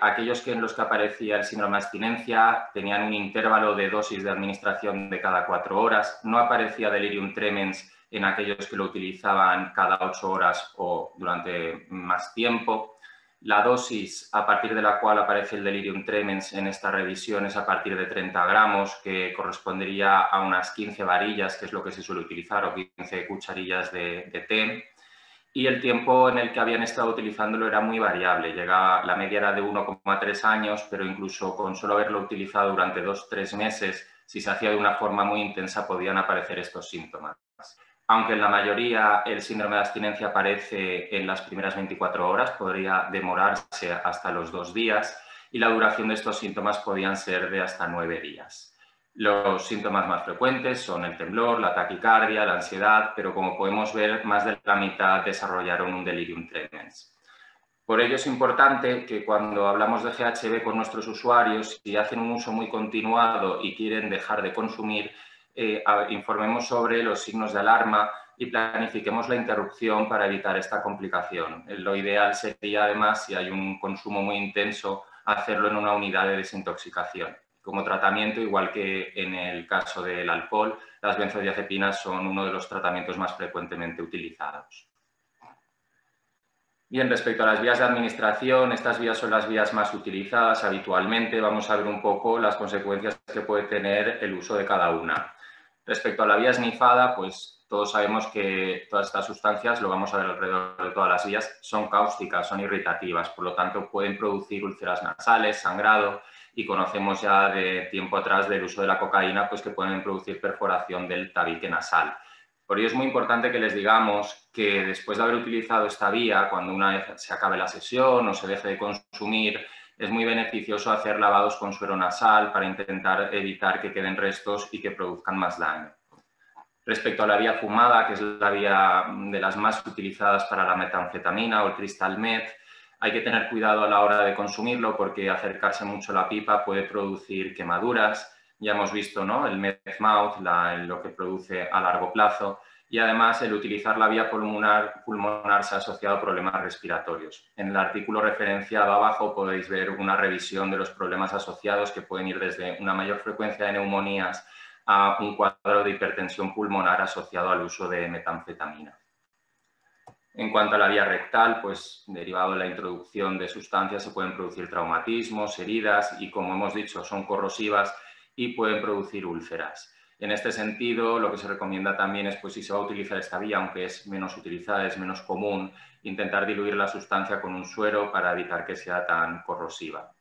aquellos en los que aparecía el síndrome de abstinencia tenían un intervalo de dosis de administración de cada 4 horas, no aparecía delirium tremens en aquellos que lo utilizaban cada 8 horas o durante más tiempo. La dosis a partir de la cual aparece el delirium tremens en esta revisión es a partir de 30 gramos, que correspondería a unas 15 varillas, que es lo que se suele utilizar, o 15 cucharillas de té. Y el tiempo en el que habían estado utilizándolo era muy variable. La media era de 1,3 años, pero incluso con solo haberlo utilizado durante 2-3 meses, si se hacía de una forma muy intensa, podían aparecer estos síntomas. Aunque en la mayoría el síndrome de abstinencia aparece en las primeras 24 horas, podría demorarse hasta los 2 días y la duración de estos síntomas podían ser de hasta 9 días. Los síntomas más frecuentes son el temblor, la taquicardia, la ansiedad, pero como podemos ver, más de la mitad desarrollaron un delirium tremens. Por ello es importante que cuando hablamos de GHB con nuestros usuarios, si hacen un uso muy continuado y quieren dejar de consumir, informemos sobre los signos de alarma y planifiquemos la interrupción para evitar esta complicación. Lo ideal sería, además, si hay un consumo muy intenso, hacerlo en una unidad de desintoxicación. Como tratamiento, igual que en el caso del alcohol, las benzodiazepinas son uno de los tratamientos más frecuentemente utilizados. Bien, respecto a las vías de administración, estas vías son las vías más utilizadas habitualmente. Vamos a ver un poco las consecuencias que puede tener el uso de cada una. Respecto a la vía snifada, pues todos sabemos que todas estas sustancias, lo vamos a ver alrededor de todas las vías, son cáusticas, son irritativas, por lo tanto pueden producir úlceras nasales, sangrado, y conocemos ya de tiempo atrás del uso de la cocaína, pues que pueden producir perforación del tabique nasal. Por ello es muy importante que les digamos que después de haber utilizado esta vía, cuando una vez se acabe la sesión o se deje de consumir, es muy beneficioso hacer lavados con suero nasal para intentar evitar que queden restos y que produzcan más daño. Respecto a la vía fumada, que es la vía de las más utilizadas para la metanfetamina o el crystal meth, hay que tener cuidado a la hora de consumirlo porque acercarse mucho a la pipa puede producir quemaduras. Ya hemos visto, ¿no?, el meth mouth, lo que produce a largo plazo, y además el utilizar la vía pulmonar se ha asociado a problemas respiratorios. En el artículo referenciado abajo podéis ver una revisión de los problemas asociados que pueden ir desde una mayor frecuencia de neumonías a un cuadro de hipertensión pulmonar asociado al uso de metanfetamina. En cuanto a la vía rectal, pues derivado de la introducción de sustancias se pueden producir traumatismos, heridas y, como hemos dicho, son corrosivas y pueden producir úlceras. En este sentido, lo que se recomienda también es, pues si se va a utilizar esta vía, aunque es menos utilizada, es menos común, intentar diluir la sustancia con un suero para evitar que sea tan corrosiva.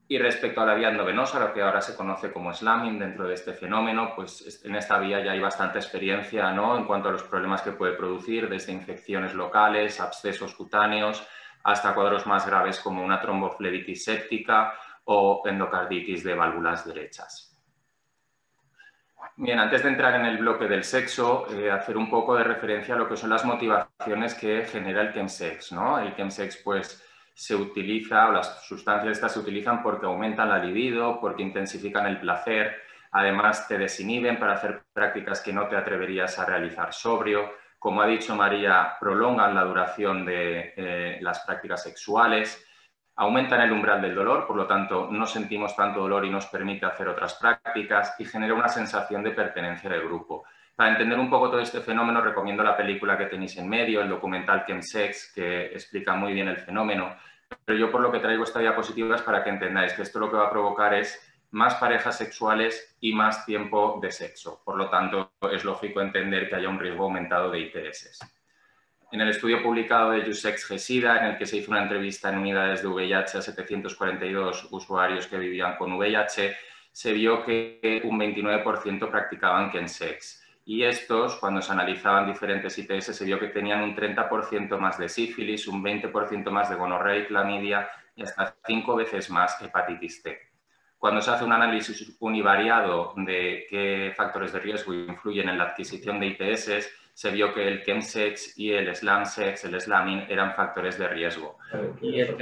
Y respecto a la vía endovenosa, lo que ahora se conoce como slamming dentro de este fenómeno, pues en esta vía ya hay bastante experiencia, ¿no?, en cuanto a los problemas que puede producir, desde infecciones locales, abscesos cutáneos, hasta cuadros más graves como una tromboflebitis séptica o endocarditis de válvulas derechas. Bien, antes de entrar en el bloque del sexo, hacer un poco de referencia a lo que son las motivaciones que genera el chemsex, ¿no? El chemsex, pues, se utiliza, o las sustancias estas se utilizan porque aumentan la libido, porque intensifican el placer, además te desinhiben para hacer prácticas que no te atreverías a realizar sobrio. Como ha dicho María, prolongan la duración de las prácticas sexuales, aumentan el umbral del dolor, por lo tanto no sentimos tanto dolor y nos permite hacer otras prácticas y genera una sensación de pertenencia del grupo. Para entender un poco todo este fenómeno recomiendo la película que tenéis en medio, el documental Chemsex, que explica muy bien el fenómeno, pero yo por lo que traigo esta diapositiva es para que entendáis que esto lo que va a provocar es más parejas sexuales y más tiempo de sexo. Por lo tanto, es lógico entender que haya un riesgo aumentado de ITS. En el estudio publicado de Jussex-Gesida, en el que se hizo una entrevista en unidades de VIH a 742 usuarios que vivían con VIH, se vio que un 29% practicaban chemsex. Y estos, cuando se analizaban diferentes ITS, se vio que tenían un 30% más de sífilis, un 20% más de gonorrea y clamidia y hasta 5 veces más hepatitis C. Cuando se hace un análisis univariado de qué factores de riesgo influyen en la adquisición de ITS, se vio que el chemsex y el slamsex, el slamming, eran factores de riesgo. Y el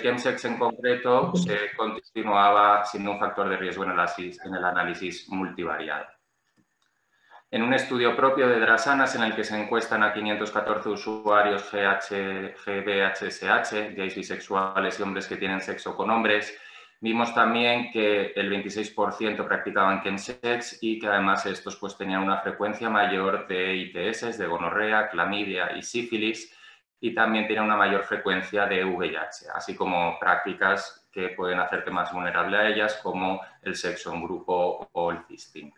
chemsex en concreto se continuaba siendo un factor de riesgo en el análisis multivariado. En un estudio propio de Drasanas, en el que se encuestan a 514 usuarios GBHSH, gays bisexuales y hombres que tienen sexo con hombres, vimos también que el 26% practicaban chemsex y que además estos pues tenían una frecuencia mayor de ITS, de gonorrea, clamidia y sífilis, y también tenían una mayor frecuencia de VIH, así como prácticas que pueden hacerte más vulnerable a ellas, como el sexo en grupo o el fisting.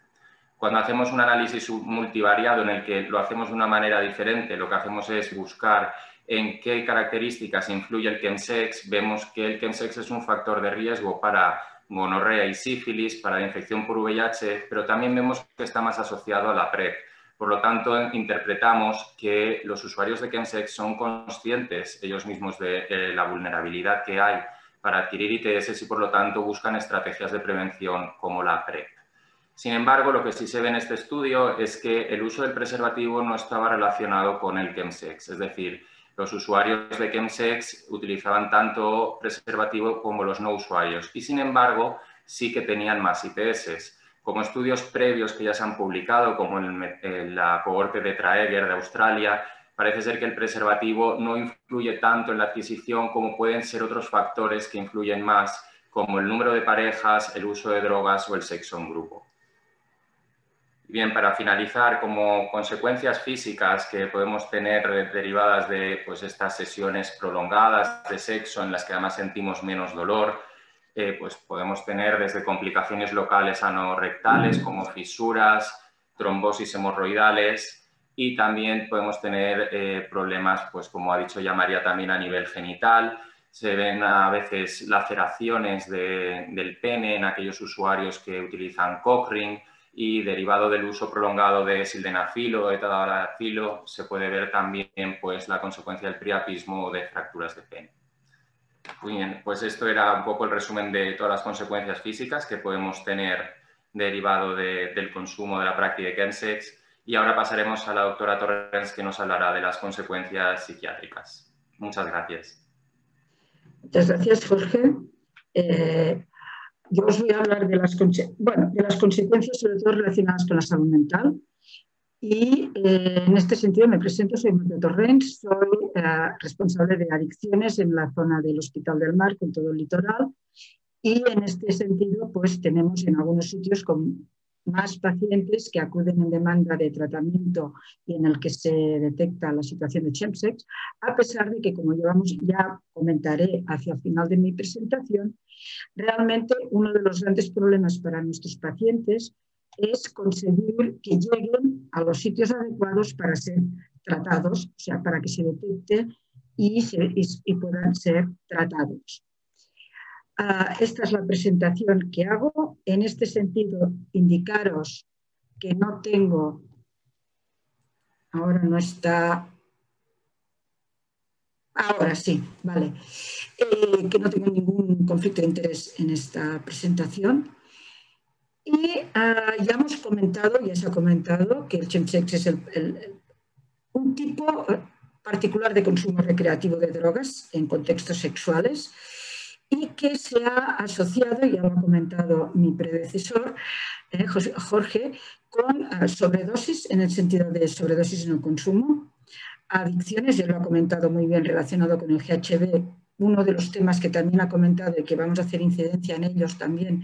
Cuando hacemos un análisis multivariado en el que lo hacemos de una manera diferente, lo que hacemos es buscar en qué características influye el chemsex, vemos que el chemsex es un factor de riesgo para gonorrea y sífilis, para la infección por VIH, pero también vemos que está más asociado a la PrEP. Por lo tanto, interpretamos que los usuarios de chemsex son conscientes ellos mismos de la vulnerabilidad que hay para adquirir ITS y, por lo tanto, buscan estrategias de prevención como la PrEP. Sin embargo, lo que sí se ve en este estudio es que el uso del preservativo no estaba relacionado con el chemsex, es decir, Los usuarios de chemsex utilizaban tanto preservativo como los no usuarios y, sin embargo, sí que tenían más ITS. Como estudios previos que ya se han publicado, como la cohorte de Traeger de Australia, parece ser que el preservativo no influye tanto en la adquisición como pueden ser otros factores que influyen más, como el número de parejas, el uso de drogas o el sexo en grupo. Bien, para finalizar, como consecuencias físicas que podemos tener derivadas de pues, estas sesiones prolongadas de sexo en las que además sentimos menos dolor, pues podemos tener desde complicaciones locales anorrectales como fisuras, trombosis hemorroidales y también podemos tener problemas, pues como ha dicho ya María, también a nivel genital. Se ven a veces laceraciones del pene en aquellos usuarios que utilizan cock ring y derivado del uso prolongado de sildenafil o de tadalafil se puede ver también pues, la consecuencia del priapismo o de fracturas de pene. Muy bien, pues esto era un poco el resumen de todas las consecuencias físicas que podemos tener derivado del consumo de la práctica de chemsex. Y ahora pasaremos a la doctora Torrens, que nos hablará de las consecuencias psiquiátricas. Muchas gracias. Muchas gracias, Jorge. Yo os voy a hablar de las consecuencias, sobre todo relacionadas con la salud mental. Y en este sentido me presento, soy María Torrens, soy responsable de adicciones en la zona del Hospital del Mar, con todo el litoral. Y en este sentido, pues tenemos en algunos sitios con más pacientes que acuden en demanda de tratamiento y en el que se detecta la situación de chemsex, a pesar de que, como ya comentaré hacia el final de mi presentación, realmente uno de los grandes problemas para nuestros pacientes es conseguir que lleguen a los sitios adecuados para ser tratados, o sea, para que se detecte y puedan ser tratados. Esta es la presentación que hago. En este sentido, indicaros que no tengo, ahora no está, ahora sí, vale, que no tengo ningún conflicto de interés en esta presentación. Y ya hemos comentado, ya se ha comentado que el chemsex es un tipo particular de consumo recreativo de drogas en contextos sexuales y que se ha asociado, ya lo ha comentado mi predecesor, Jorge, con sobredosis, en el sentido de sobredosis en el consumo, adicciones, ya lo ha comentado muy bien relacionado con el GHB. Uno de los temas que también ha comentado y que vamos a hacer incidencia en ellos también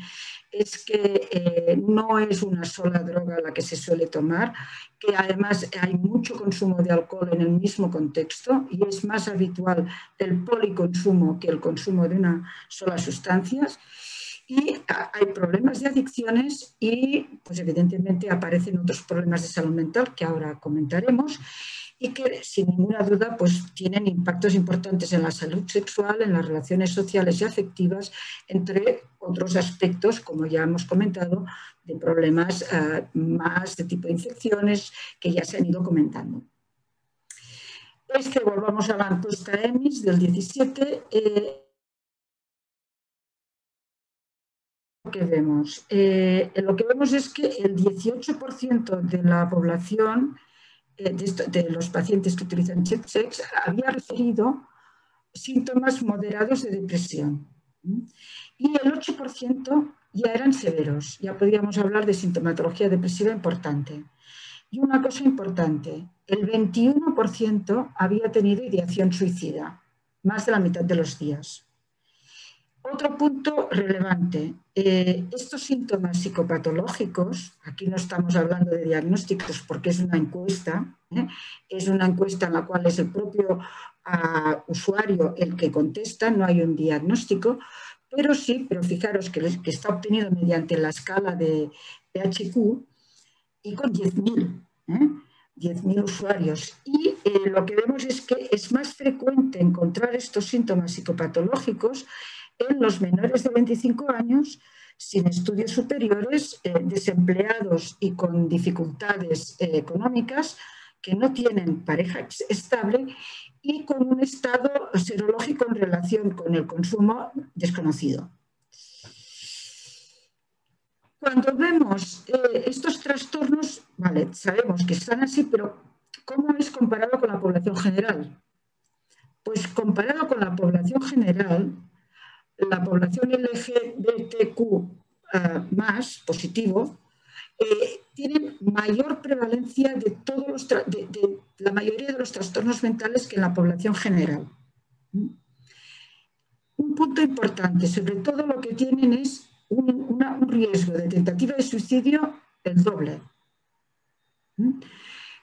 es que no es una sola droga la que se suele tomar, que además hay mucho consumo de alcohol en el mismo contexto y es más habitual el policonsumo que el consumo de una sola sustancia. Y hay problemas de adicciones y, pues evidentemente, aparecen otros problemas de salud mental que ahora comentaremos y que, sin ninguna duda, pues tienen impactos importantes en la salud sexual, en las relaciones sociales y afectivas, entre otros aspectos, como ya hemos comentado, de problemas más de tipo de infecciones que ya se han ido comentando. Volvamos a la encuesta EMIS del 17. Lo que vemos es que el 18% de la población de los pacientes que utilizan chemsex había referido síntomas moderados de depresión y el 8% ya eran severos, ya podíamos hablar de sintomatología depresiva importante. Y una cosa importante, el 21% había tenido ideación suicida, más de la mitad de los días. Otro punto relevante, estos síntomas psicopatológicos, aquí no estamos hablando de diagnósticos porque es una encuesta en la cual es el propio usuario el que contesta, no hay un diagnóstico, pero fijaros que está obtenido mediante la escala de PHQ y con 10.000 usuarios. Y lo que vemos es que es más frecuente encontrar estos síntomas psicopatológicos en los menores de 25 años, sin estudios superiores, desempleados y con dificultades económicas, que no tienen pareja estable y con un estado serológico en relación con el consumo desconocido. Cuando vemos estos trastornos, vale, sabemos que están así, pero ¿cómo es comparado con la población general? Pues comparado con la población general, la población LGBTQ más positivo tienen mayor prevalencia de la mayoría de los trastornos mentales que en la población general. Un punto importante, sobre todo lo que tienen es un riesgo de tentativa de suicidio el doble.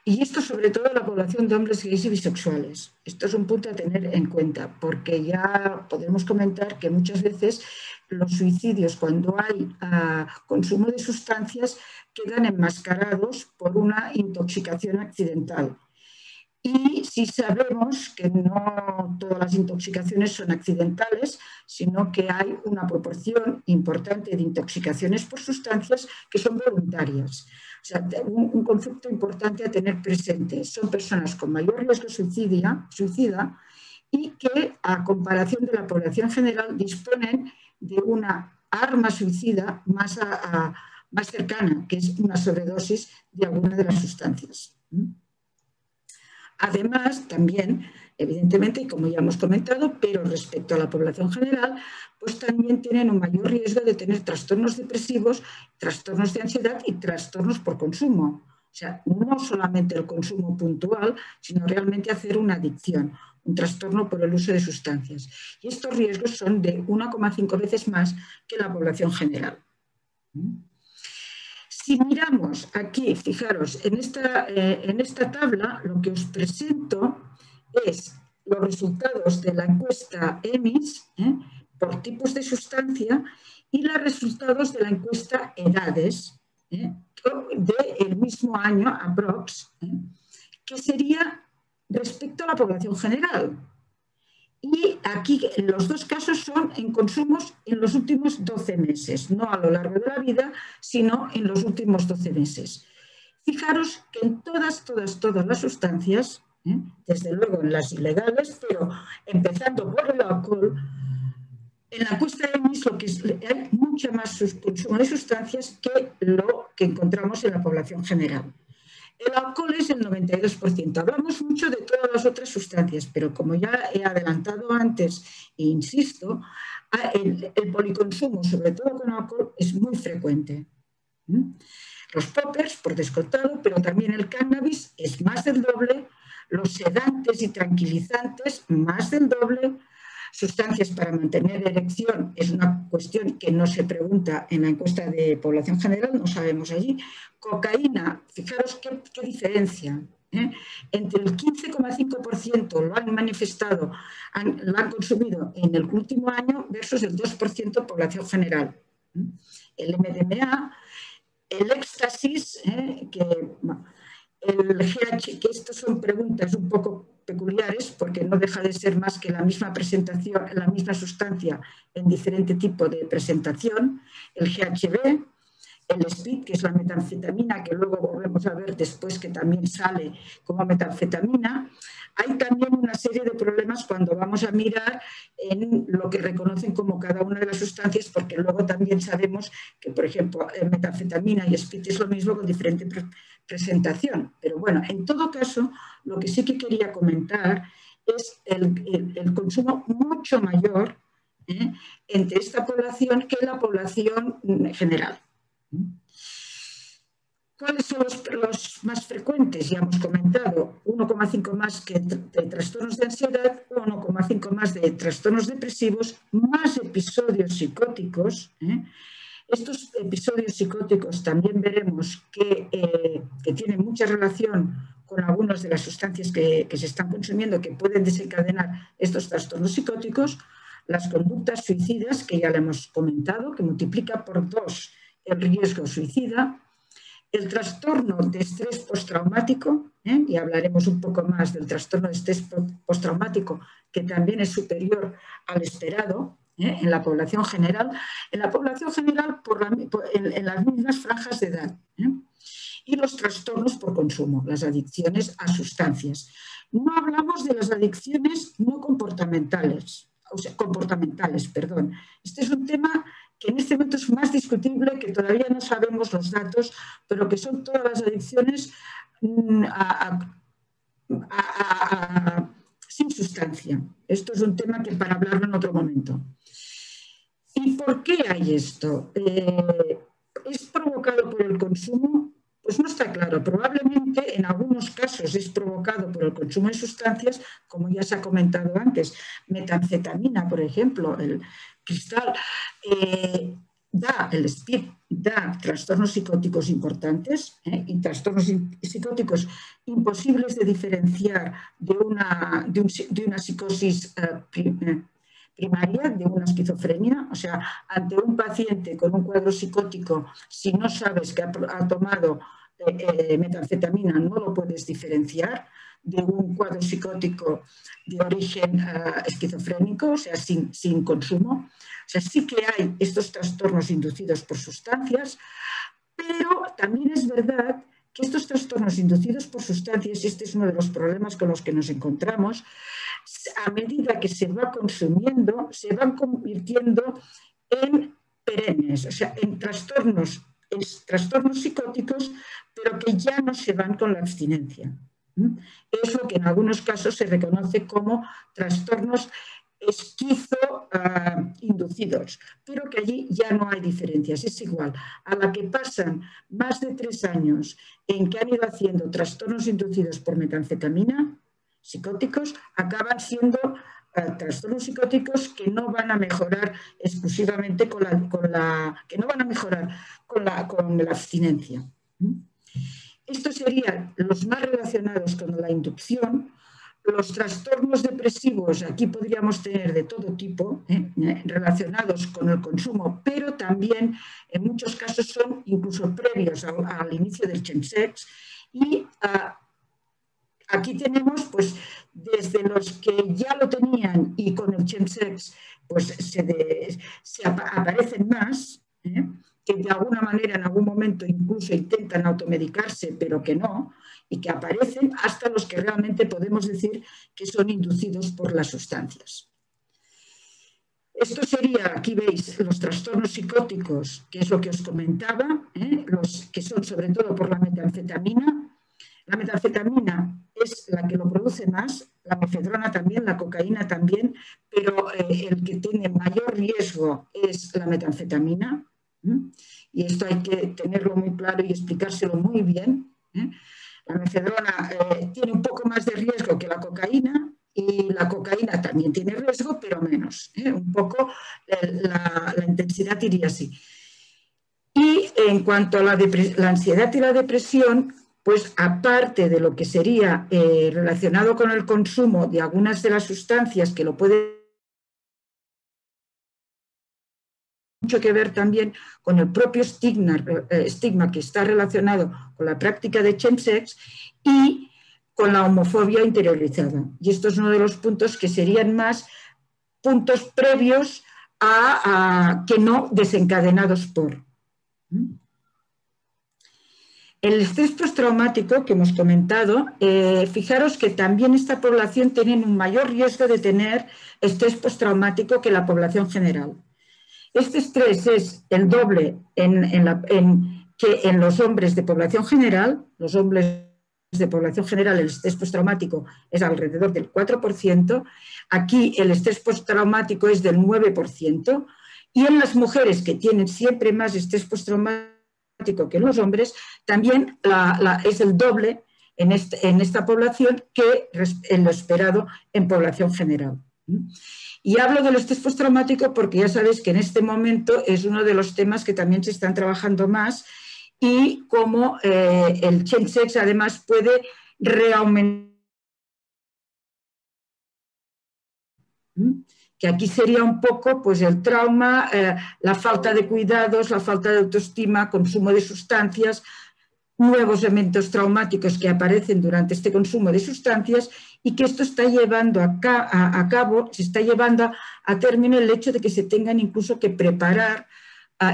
Y esto sobre todo en la población de hombres gays y bisexuales. Esto es un punto a tener en cuenta, porque ya podemos comentar que muchas veces los suicidios, cuando hay consumo de sustancias, quedan enmascarados por una intoxicación accidental. Y si sabemos que no todas las intoxicaciones son accidentales, sino que hay una proporción importante de intoxicaciones por sustancias que son voluntarias. O sea, un concepto importante a tener presente. Son personas con mayor riesgo suicida y que, a comparación de la población general, disponen de una arma suicida más cercana, que es una sobredosis de alguna de las sustancias. Además, también, evidentemente, y como ya hemos comentado, pero respecto a la población general, pues también tienen un mayor riesgo de tener trastornos depresivos, trastornos de ansiedad y trastornos por consumo. O sea, no solamente el consumo puntual, sino realmente hacer una adicción, un trastorno por el uso de sustancias. Y estos riesgos son de 1,5 veces más que la población general. Si miramos aquí, fijaros, en esta tabla lo que os presento es los resultados de la encuesta EMIS por tipos de sustancia y los resultados de la encuesta edades del mismo año, aprox, que sería respecto a la población general. Y aquí los dos casos son en consumos en los últimos 12 meses, no a lo largo de la vida, sino en los últimos 12 meses. Fijaros que en todas las sustancias, desde luego en las ilegales, pero empezando por el alcohol, en la encuesta de EMIS hay mucho más consumo de sustancias que lo que encontramos en la población general. El alcohol es el 92%. Hablamos mucho de todas las otras sustancias, pero como ya he adelantado antes e insisto, el policonsumo, sobre todo con alcohol, es muy frecuente. Los poppers, por descontado, pero también el cannabis es más del doble, los sedantes y tranquilizantes más del doble, sustancias para mantener erección es una cuestión que no se pregunta en la encuesta de población general, no sabemos allí. Cocaína, fijaros qué diferencia. Entre el 15,5% lo han manifestado, lo han consumido en el último año versus el 2% población general. El MDMA, el éxtasis, el GH, que estas son preguntas un poco peculiares porque no deja de ser más que la misma presentación, la misma sustancia en diferente tipo de presentación, el GHB, el speed, que es la metanfetamina, que luego volvemos a ver después que también sale como metanfetamina. Hay también una serie de problemas cuando vamos a mirar en lo que reconocen como cada una de las sustancias, porque luego también sabemos que, por ejemplo, metanfetamina y speed es lo mismo con diferente presentación. Pero bueno, en todo caso, lo que sí que quería comentar es el consumo mucho mayor entre esta población que la población general. ¿Cuáles son los más frecuentes? Ya hemos comentado, 1,5 más que de trastornos de ansiedad, 1,5 más de trastornos depresivos, más episodios psicóticos. Estos episodios psicóticos también veremos que tienen mucha relación con algunas de las sustancias que se están consumiendo que pueden desencadenar estos trastornos psicóticos. Las conductas suicidas, que ya le hemos comentado, que multiplica por 2 el riesgo suicida, el trastorno de estrés postraumático, y hablaremos un poco más del trastorno de estrés postraumático, que también es superior al esperado en la población general, en las mismas franjas de edad, y los trastornos por consumo, las adicciones a sustancias. No hablamos de las adicciones no comportamentales, perdón. Este es un tema que en este momento es más discutible, que todavía no sabemos los datos, pero que son todas las adicciones sin sustancia. Esto es un tema que para hablarlo en otro momento. ¿Y por qué hay esto? ¿Es provocado por el consumo? Pues no está claro. Probablemente en algunos casos es provocado por el consumo de sustancias, como ya se ha comentado antes, metanfetamina, por ejemplo, el cristal, el speed da trastornos psicóticos importantes y trastornos psicóticos imposibles de diferenciar de una psicosis primaria, de una esquizofrenia. O sea, ante un paciente con un cuadro psicótico, si no sabes que ha tomado metanfetamina, no lo puedes diferenciar de un cuadro psicótico de origen esquizofrénico, o sea, sin consumo. O sea, sí que hay estos trastornos inducidos por sustancias, pero también es verdad que estos trastornos inducidos por sustancias, y este es uno de los problemas con los que nos encontramos, a medida que se va consumiendo, se van convirtiendo en perennes, o sea, en trastornos psicóticos, pero que ya no se van con la abstinencia. Es lo que en algunos casos se reconoce como trastornos esquizo-inducidos, pero que allí ya no hay diferencias. Es igual, a la que pasan más de 3 años en que han ido haciendo trastornos inducidos por metanfetamina, psicóticos, acaban siendo trastornos psicóticos que no van a mejorar exclusivamente con la abstinencia. Estos serían los más relacionados con la inducción. Los trastornos depresivos, aquí podríamos tener de todo tipo, relacionados con el consumo, pero también en muchos casos son incluso previos al inicio del chemsex. Y aquí tenemos, pues, desde los que ya lo tenían y con el chemsex pues, se aparecen más, que de alguna manera en algún momento incluso intentan automedicarse, pero que no, y que aparecen hasta los que realmente podemos decir que son inducidos por las sustancias. Esto sería, aquí veis, los trastornos psicóticos, que es lo que os comentaba, los que son sobre todo por la metanfetamina. La metanfetamina es la que lo produce más, la mefedrona también, la cocaína también, pero el que tiene mayor riesgo es la metanfetamina. Y esto hay que tenerlo muy claro y explicárselo muy bien. La mefedrona tiene un poco más de riesgo que la cocaína y la cocaína también tiene riesgo, pero menos. Un poco la intensidad iría así. Y en cuanto a la ansiedad y la depresión, pues aparte de lo que sería relacionado con el consumo de algunas de las sustancias que lo pueden mucho que ver también con el propio estigma que está relacionado con la práctica de chemsex y con la homofobia interiorizada. Y esto es uno de los puntos que serían más puntos previos que no desencadenados por. El estrés postraumático que hemos comentado, fijaros que también esta población tiene un mayor riesgo de tener estrés postraumático que la población general. Este estrés es el doble que en los hombres de población general. Los hombres de población general el estrés postraumático es alrededor del 4%. Aquí el estrés postraumático es del 9%. Y en las mujeres que tienen siempre más estrés postraumático que en los hombres, también es el doble en esta población que en lo esperado en población general. Y hablo del estrés postraumático porque ya sabéis que en este momento es uno de los temas que también se están trabajando más y cómo el chemsex además puede reaumentar. Que aquí sería un poco pues, el trauma, la falta de cuidados, la falta de autoestima, consumo de sustancias, nuevos eventos traumáticos que aparecen durante este consumo de sustancias y que esto está llevando a cabo, se está llevando a término el hecho de que se tengan incluso que preparar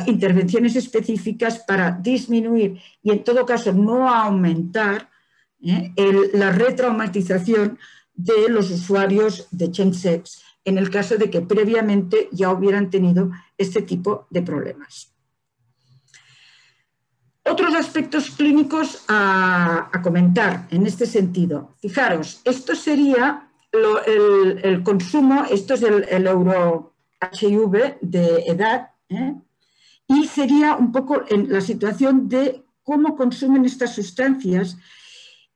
intervenciones específicas para disminuir y en todo caso no aumentar la retraumatización de los usuarios de chemsex en el caso de que previamente ya hubieran tenido este tipo de problemas. Otros aspectos clínicos a comentar en este sentido. Fijaros, esto sería el consumo, esto es el euro HIV de edad, y sería un poco en la situación de cómo consumen estas sustancias.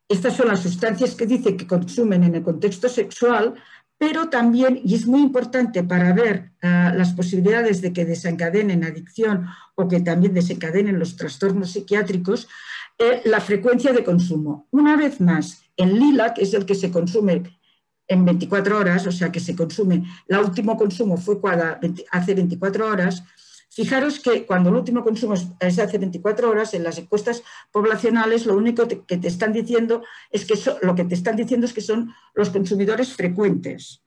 Estas son las sustancias que dice que consumen en el contexto sexual, pero también, y es muy importante para ver las posibilidades de que desencadenen adicción o que también desencadenen los trastornos psiquiátricos, la frecuencia de consumo. Una vez más, en lila, que es el que se consume en 24 horas, o sea que se consume, el último consumo fue hace 24 horas, fijaros que cuando el último consumo es hace 24 horas, en las encuestas poblacionales lo único que te están diciendo es que son los consumidores frecuentes,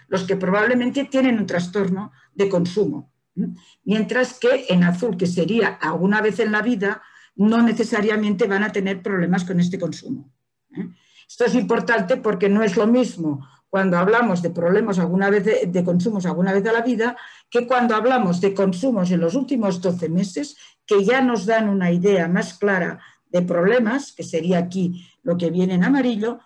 los que probablemente tienen un trastorno de consumo. Mientras que en azul, que sería alguna vez en la vida, no necesariamente van a tener problemas con este consumo. Esto es importante porque no es lo mismo cuando hablamos de problemas de consumos alguna vez a la vida que cuando hablamos de consumos en los últimos 12 meses, que ya nos dan una idea más clara de problemas, que sería aquí lo que viene en amarillo,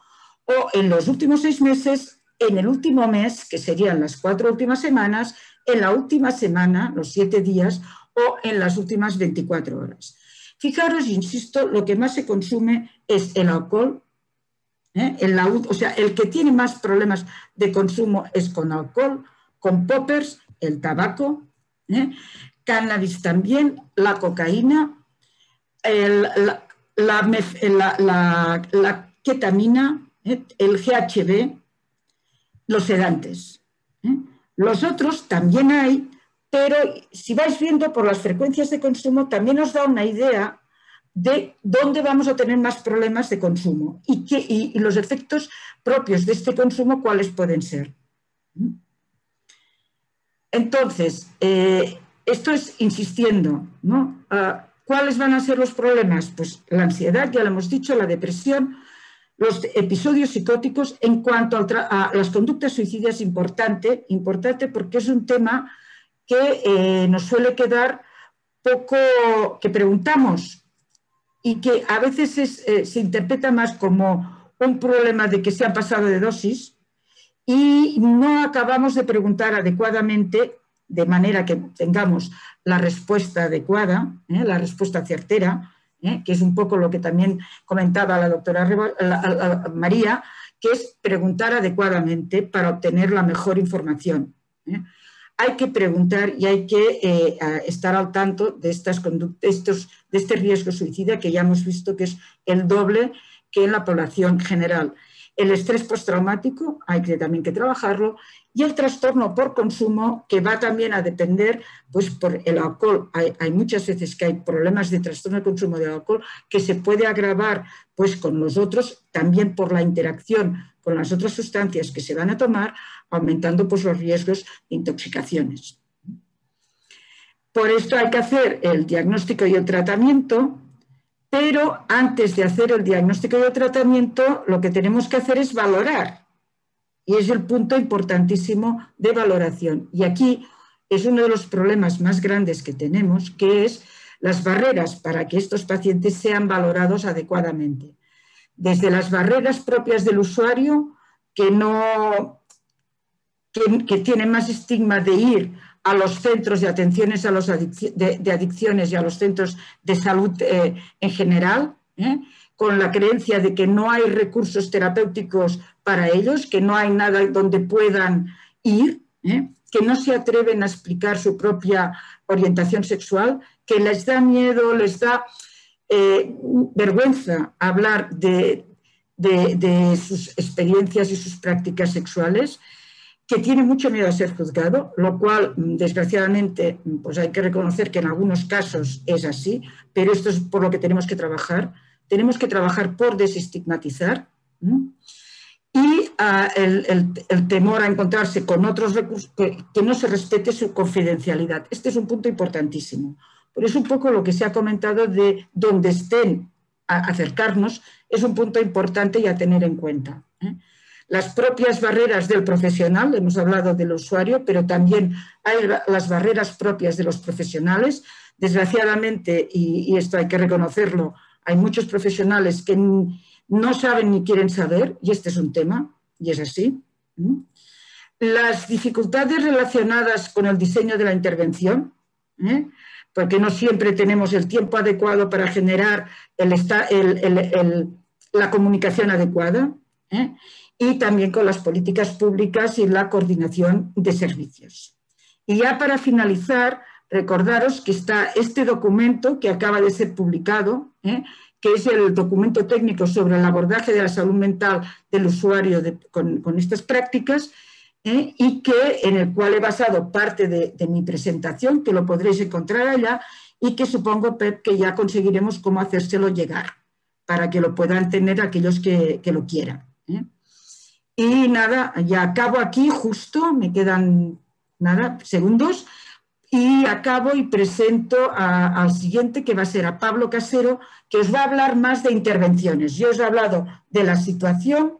o en los últimos 6 meses, en el último mes, que serían las 4 últimas semanas, en la última semana, los 7 días, o en las últimas 24 horas. Fijaros, insisto, lo que más se consume es el alcohol. O sea, el que tiene más problemas de consumo es con alcohol, con poppers, el tabaco, cannabis también, la cocaína, la ketamina, el GHB, los sedantes. Los otros también hay, pero si vais viendo por las frecuencias de consumo también os da una idea de dónde vamos a tener más problemas de consumo y los efectos propios de este consumo, cuáles pueden ser. Entonces, esto es insistiendo, ¿no? ¿Cuáles van a ser los problemas? Pues la ansiedad, ya lo hemos dicho, la depresión, los episodios psicóticos. En cuanto a las conductas suicidas, importante porque es un tema que nos suele quedar poco, que preguntamos, y que a veces se interpreta más como un problema de que se han pasado de dosis y no acabamos de preguntar adecuadamente, de manera que tengamos la respuesta adecuada, la respuesta certera, que es un poco lo que también comentaba la doctora María, que es preguntar adecuadamente para obtener la mejor información. Hay que preguntar y hay que estar al tanto de este riesgo suicida, que ya hemos visto que es el doble que en la población general. El estrés postraumático hay también que trabajarlo, y el trastorno por consumo, que va también a depender, pues por el alcohol. Hay muchas veces que hay problemas de trastorno de consumo de alcohol que se puede agravar pues con los otros, también por la interacción con las otras sustancias que se van a tomar, aumentando pues los riesgos de intoxicaciones. Por esto hay que hacer el diagnóstico y el tratamiento, pero antes de hacer el diagnóstico y el tratamiento, lo que tenemos que hacer es valorar. Y es el punto importantísimo de valoración. Y aquí es uno de los problemas más grandes que tenemos, que es las barreras para que estos pacientes sean valorados adecuadamente. Desde las barreras propias del usuario, que tiene más estigma de ir a los centros de atenciones de adicciones y a los centros de salud en general, con la creencia de que no hay recursos terapéuticos para ellos, que no hay nada donde puedan ir, que no se atreven a explicar su propia orientación sexual, que les da miedo, les da vergüenza hablar de sus experiencias y sus prácticas sexuales, que tiene mucho miedo a ser juzgado, lo cual, desgraciadamente, pues hay que reconocer que en algunos casos es así, pero esto es por lo que tenemos que trabajar. Tenemos que trabajar por desestigmatizar, ¿no? Y el temor a encontrarse con otros recursos, que no se respete su confidencialidad. Este es un punto importantísimo. Pero es un poco lo que se ha comentado de donde estén a acercarnos, es un punto importante y a tener en cuenta. Las propias barreras del profesional, hemos hablado del usuario, pero también hay las barreras propias de los profesionales. Desgraciadamente, y esto hay que reconocerlo, hay muchos profesionales que no saben ni quieren saber, y este es un tema. y es así. Las dificultades relacionadas con el diseño de la intervención, porque no siempre tenemos el tiempo adecuado para generar la comunicación adecuada, y también con las políticas públicas y la coordinación de servicios. Y ya para finalizar, recordaros que está este documento que acaba de ser publicado, que es el documento técnico sobre el abordaje de la salud mental del usuario con estas prácticas, y en el cual he basado parte de mi presentación, que lo podréis encontrar allá, y que supongo, Pep, que ya conseguiremos cómo hacérselo llegar, para que lo puedan tener aquellos que lo quieran. Y nada, ya acabo aquí justo, me quedan segundos, y acabo y presento al siguiente, que va a ser a Pablo Casero, que os va a hablar más de intervenciones. Yo os he hablado de la situación,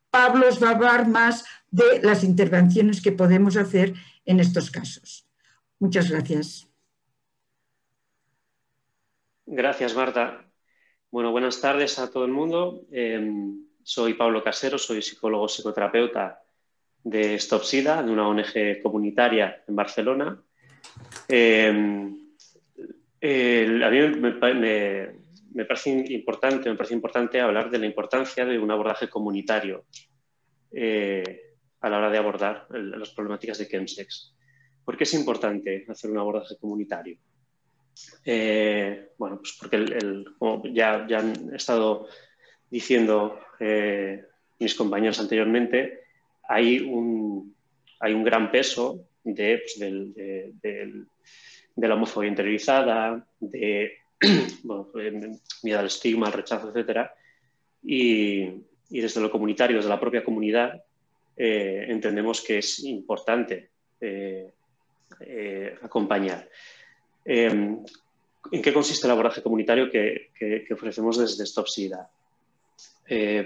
Pablo os va a hablar más de las intervenciones que podemos hacer en estos casos. Muchas gracias. Gracias, Marta. Bueno, buenas tardes a todo el mundo. Soy Pablo Casero, soy psicólogo psicoterapeuta de Stop SIDA, de una ONG comunitaria en Barcelona. A mí me parece importante hablar de la importancia de un abordaje comunitario a la hora de abordar las problemáticas de chemsex. ¿Por qué es importante hacer un abordaje comunitario? Bueno, pues porque como ya han estado diciendo mis compañeros anteriormente, hay un gran peso de la homofobia interiorizada, miedo al estigma, al rechazo, etc. Y desde lo comunitario, desde la propia comunidad, entendemos que es importante acompañar. ¿En qué consiste el abordaje comunitario que ofrecemos desde Stop SIDA?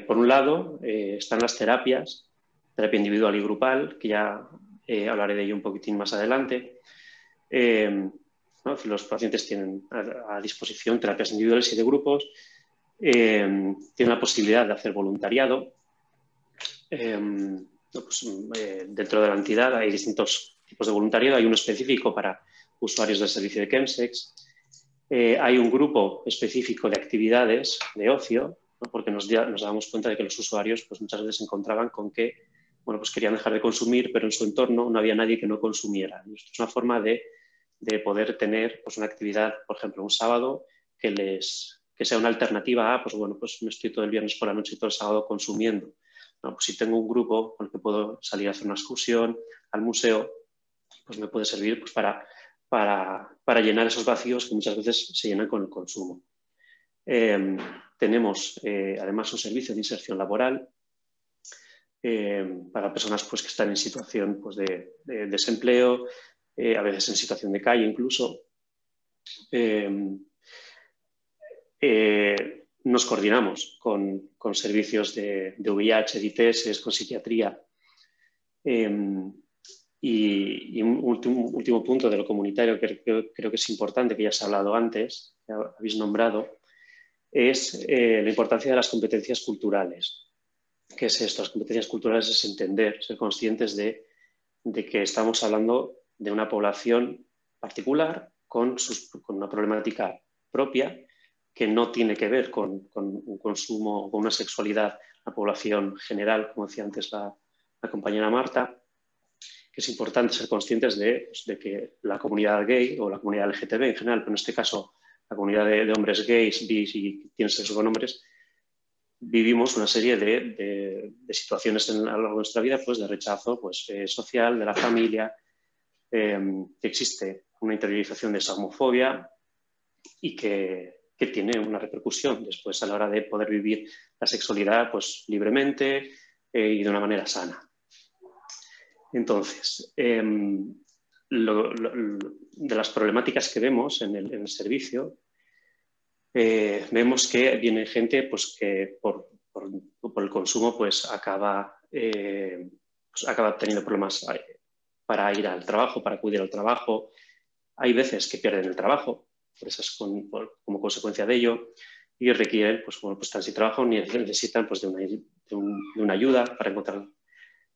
Por un lado, están las terapias, terapia individual y grupal, que ya hablaré de ello un poquitín más adelante. ¿No? Los pacientes tienen a disposición terapias individuales y de grupos, tienen la posibilidad de hacer voluntariado. Dentro de la entidad hay distintos tipos de voluntariado, hay uno específico para usuarios del servicio de chemsex, hay un grupo específico de actividades de ocio, ¿no? Porque nos damos cuenta de que los usuarios pues, muchas veces se encontraban con que pues querían dejar de consumir, pero en su entorno no había nadie que no consumiera. Esto es una forma de poder tener pues, una actividad, por ejemplo, un sábado, que sea una alternativa a, pues me estoy todo el viernes por la noche y todo el sábado consumiendo. No, pues si tengo un grupo con el que puedo salir a hacer una excursión al museo, pues me puede servir pues, para llenar esos vacíos que muchas veces se llenan con el consumo. Tenemos además un servicio de inserción laboral para personas pues, que están en situación pues, de desempleo, a veces en situación de calle incluso. Nos coordinamos con servicios de VIH, de ITS, con psiquiatría. Y un último punto de lo comunitario que creo que es importante, que ya se ha hablado antes, que habéis nombrado, es la importancia de las competencias culturales. ¿Qué es esto? Las competencias culturales es entender, ser conscientes de que estamos hablando de una población particular con una problemática propia que no tiene que ver con un consumo o con una sexualidad, la población general, como decía antes la compañera Marta, que es importante ser conscientes de que la comunidad gay o la comunidad LGTB en general, pero en este caso la comunidad de hombres gays, bis y tienen sexo con hombres, vivimos una serie de situaciones a lo largo de nuestra vida pues, de rechazo pues, social, de la familia, que existe una interiorización de esa homofobia y que tiene una repercusión después a la hora de poder vivir la sexualidad pues, libremente y de una manera sana. Entonces, de las problemáticas que vemos en el servicio, vemos que viene gente pues, que por el consumo pues, acaba teniendo problemas para ir al trabajo, para acudir al trabajo. Hay veces que pierden el trabajo, como consecuencia de ello, y requieren, pues están sin trabajo ni necesitan pues, de una ayuda para encontrar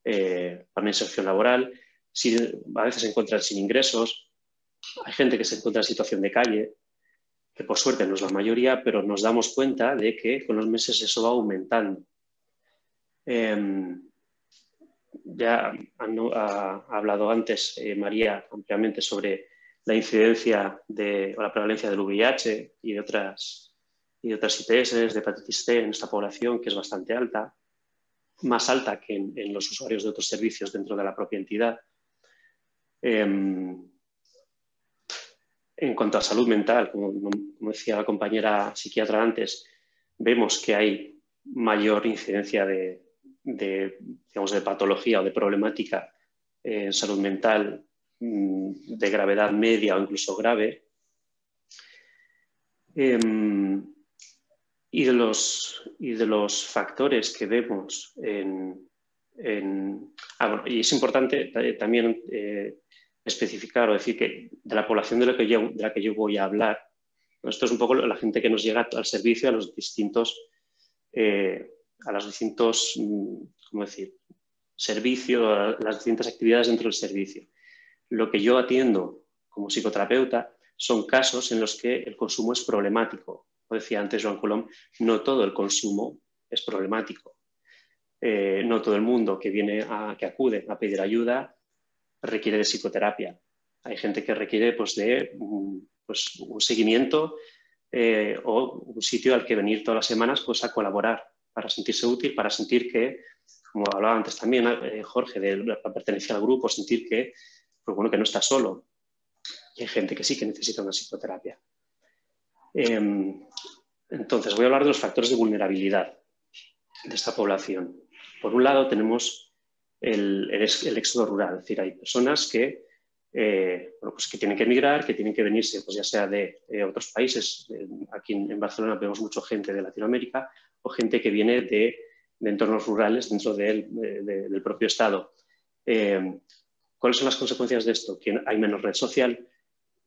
para una inserción laboral, a veces se encuentran sin ingresos, hay gente que se encuentra en situación de calle, que por suerte no es la mayoría, pero nos damos cuenta de que con los meses eso va aumentando. Ya ha hablado antes María ampliamente sobre la incidencia o la prevalencia del VIH y de otras ITS, de hepatitis C en esta población, que es bastante alta, más alta que en los usuarios de otros servicios dentro de la propia entidad. En cuanto a salud mental, como decía la compañera psiquiatra antes, vemos que hay mayor incidencia de patología o de problemática en salud mental de gravedad media o incluso grave. Y de los factores que vemos y es importante también especificar o decir que de la población de la que yo voy a hablar, esto es un poco la gente que nos llega al servicio, a los distintos ¿cómo decir?, servicios, a las distintas actividades dentro del servicio. Lo que yo atiendo como psicoterapeuta son casos en los que el consumo es problemático. Como decía antes Joan Colom, no todo el consumo es problemático. No todo el mundo que acude a pedir ayuda requiere de psicoterapia. Hay gente que requiere de un seguimiento o un sitio al que venir todas las semanas a colaborar para sentirse útil, para sentir que, como hablaba antes también Jorge, de la pertenencia al grupo, sentir que no está solo. Y hay gente que sí que necesita una psicoterapia. Entonces, voy a hablar de los factores de vulnerabilidad de esta población. Por un lado, tenemos el éxodo rural, es decir, hay personas que tienen que emigrar, que tienen que venirse, ya sea de otros países. Aquí en Barcelona vemos mucha gente de Latinoamérica o gente que viene de entornos rurales dentro del propio Estado. ¿Cuáles son las consecuencias de esto? Que hay menos red social,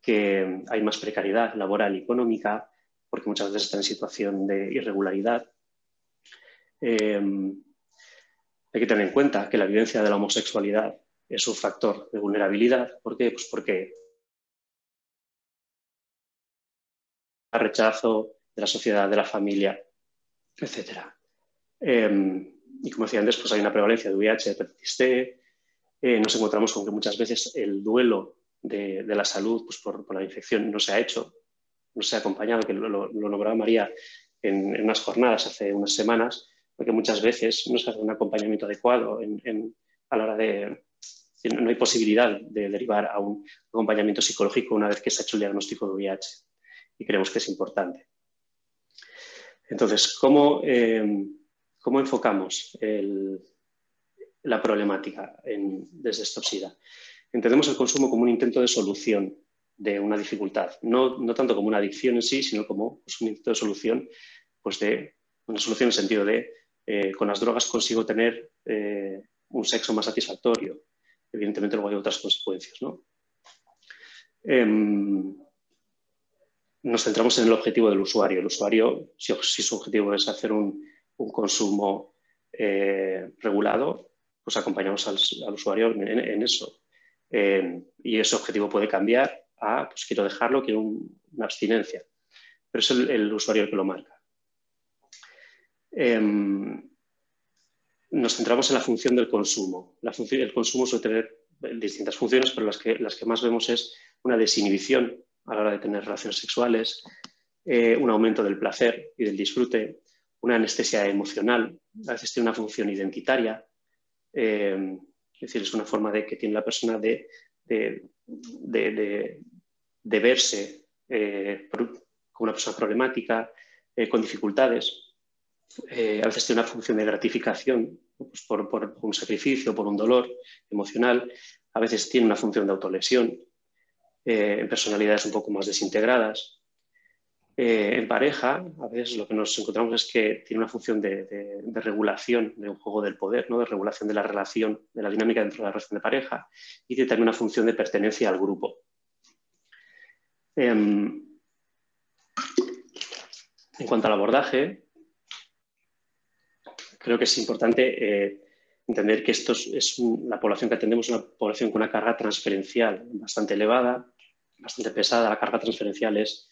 que hay más precariedad laboral y económica, porque muchas veces están en situación de irregularidad. Hay que tener en cuenta que la vivencia de la homosexualidad es un factor de vulnerabilidad. ¿Por qué? Pues porque el rechazo de la sociedad, de la familia, etc. Y como decía antes, hay una prevalencia de VIH, hepatitis C. Nos encontramos con que muchas veces el duelo de la salud por la infección no se ha hecho, no se ha acompañado, que lo nombraba María en unas jornadas hace unas semanas, porque muchas veces no se hace un acompañamiento adecuado a la hora de... No hay posibilidad de derivar a un acompañamiento psicológico una vez que se ha hecho el diagnóstico de VIH, y creemos que es importante. Entonces, ¿cómo enfocamos la problemática desde Stopsida? Entendemos el consumo como un intento de solución de una dificultad, no tanto como una adicción en sí, sino como un intento de solución, de una solución en el sentido de con las drogas consigo tener un sexo más satisfactorio. Evidentemente luego hay otras consecuencias, ¿no? Nos centramos en el objetivo del usuario. El usuario, si su objetivo es hacer un consumo regulado, pues acompañamos al usuario en eso. Y ese objetivo puede cambiar a, pues quiero dejarlo, quiero una abstinencia. Pero es el usuario el que lo marca. Nos centramos en la función del consumo. El consumo suele tener distintas funciones, pero las que más vemos es una desinhibición a la hora de tener relaciones sexuales, un aumento del placer y del disfrute, una anestesia emocional, a veces tiene una función identitaria, es decir, es una forma que tiene la persona de verse como una persona problemática, con dificultades. A veces tiene una función de gratificación, pues por un sacrificio, por un dolor emocional. A veces tiene una función de autolesión, en personalidades un poco más desintegradas. En pareja, a veces lo que nos encontramos es que tiene una función de regulación de un juego del poder, ¿no? De regulación de la relación, de la dinámica dentro de la relación de pareja, y tiene también una función de pertenencia al grupo. En cuanto al abordaje, creo que es importante entender que la población que atendemos es una población con una carga transferencial bastante elevada, bastante pesada. La carga transferencial es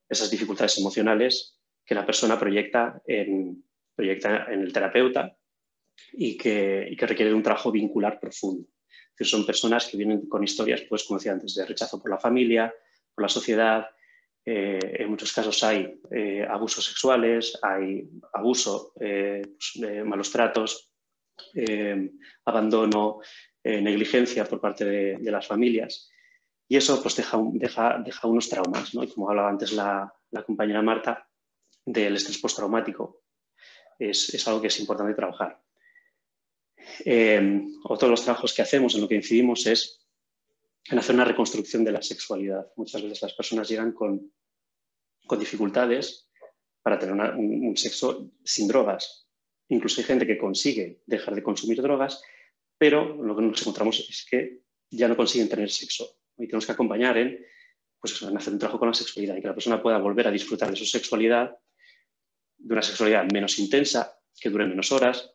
esas dificultades emocionales que la persona proyecta en el terapeuta y que requiere de un trabajo vincular profundo. Es decir, son personas que vienen con historias, pues, como decía antes, de rechazo por la familia, por la sociedad. En muchos casos hay abusos sexuales, hay abuso, malos tratos, abandono, negligencia por parte de las familias. Y eso, pues, deja unos traumas, ¿no? Y como hablaba antes la compañera Marta, del estrés postraumático, es algo que es importante trabajar. Otro de los trabajos que hacemos, en lo que incidimos, es en hacer una reconstrucción de la sexualidad. Muchas veces las personas llegan con dificultades para tener un sexo sin drogas. Incluso hay gente que consigue dejar de consumir drogas, pero lo que nos encontramos es que ya no consiguen tener sexo. Y tenemos que acompañar en hacer un trabajo con la sexualidad y que la persona pueda volver a disfrutar de su sexualidad, de una sexualidad menos intensa, que dure menos horas,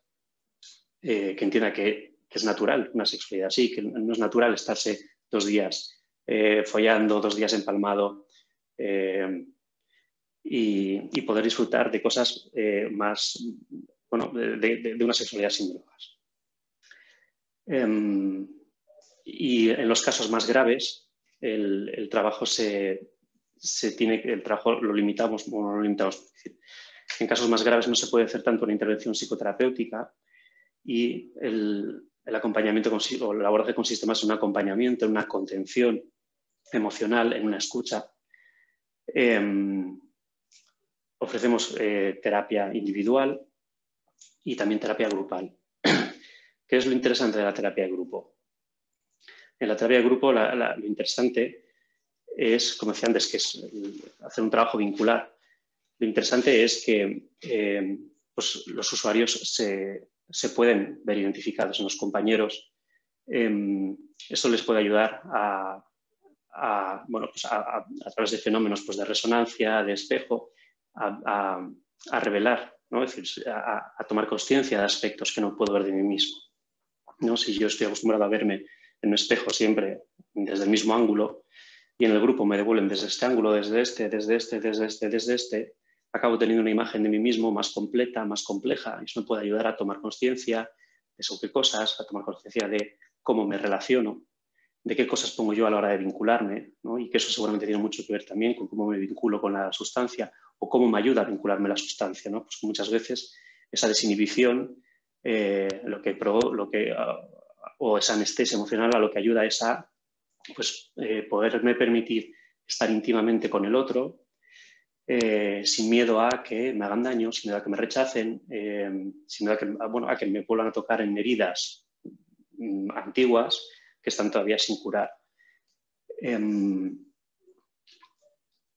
que entienda que es natural una sexualidad así, que no es natural estarse 2 días follando, 2 días empalmado y poder disfrutar de cosas más, bueno, de una sexualidad sin drogas. Y en los casos más graves, el trabajo lo limitamos, bueno, no lo limitamos. Es decir, en casos más graves no se puede hacer tanto una intervención psicoterapéutica y el acompañamiento o el abordaje consiste más en un acompañamiento, en una contención emocional, en una escucha. Ofrecemos terapia individual y también terapia grupal. ¿Qué es lo interesante de la terapia de grupo? En la terapia de grupo lo interesante es, como decía antes, que es hacer un trabajo vincular. Lo interesante es que pues los usuarios se pueden ver identificados en los compañeros. Eso les puede ayudar a través de fenómenos, pues, de resonancia, de espejo, a revelar, ¿no? Es decir, a tomar conciencia de aspectos que no puedo ver de mí mismo, ¿no? Si yo estoy acostumbrado a verme en un espejo siempre desde el mismo ángulo y en el grupo me devuelven desde este ángulo, desde este, acabo teniendo una imagen de mí mismo más completa, más compleja, y eso me puede ayudar a tomar conciencia de sobre qué cosas, a tomar conciencia de cómo me relaciono, de qué cosas pongo yo a la hora de vincularme, ¿no? Y que eso seguramente tiene mucho que ver también con cómo me vinculo con la sustancia o cómo me ayuda a vincularme a la sustancia, ¿no? Pues muchas veces esa desinhibición o esa anestesia emocional a lo que ayuda es a poderme permitir estar íntimamente con el otro, sin miedo a que me hagan daño, sin miedo a que me rechacen, sin miedo a que me vuelvan a tocar en heridas antiguas que están todavía sin curar.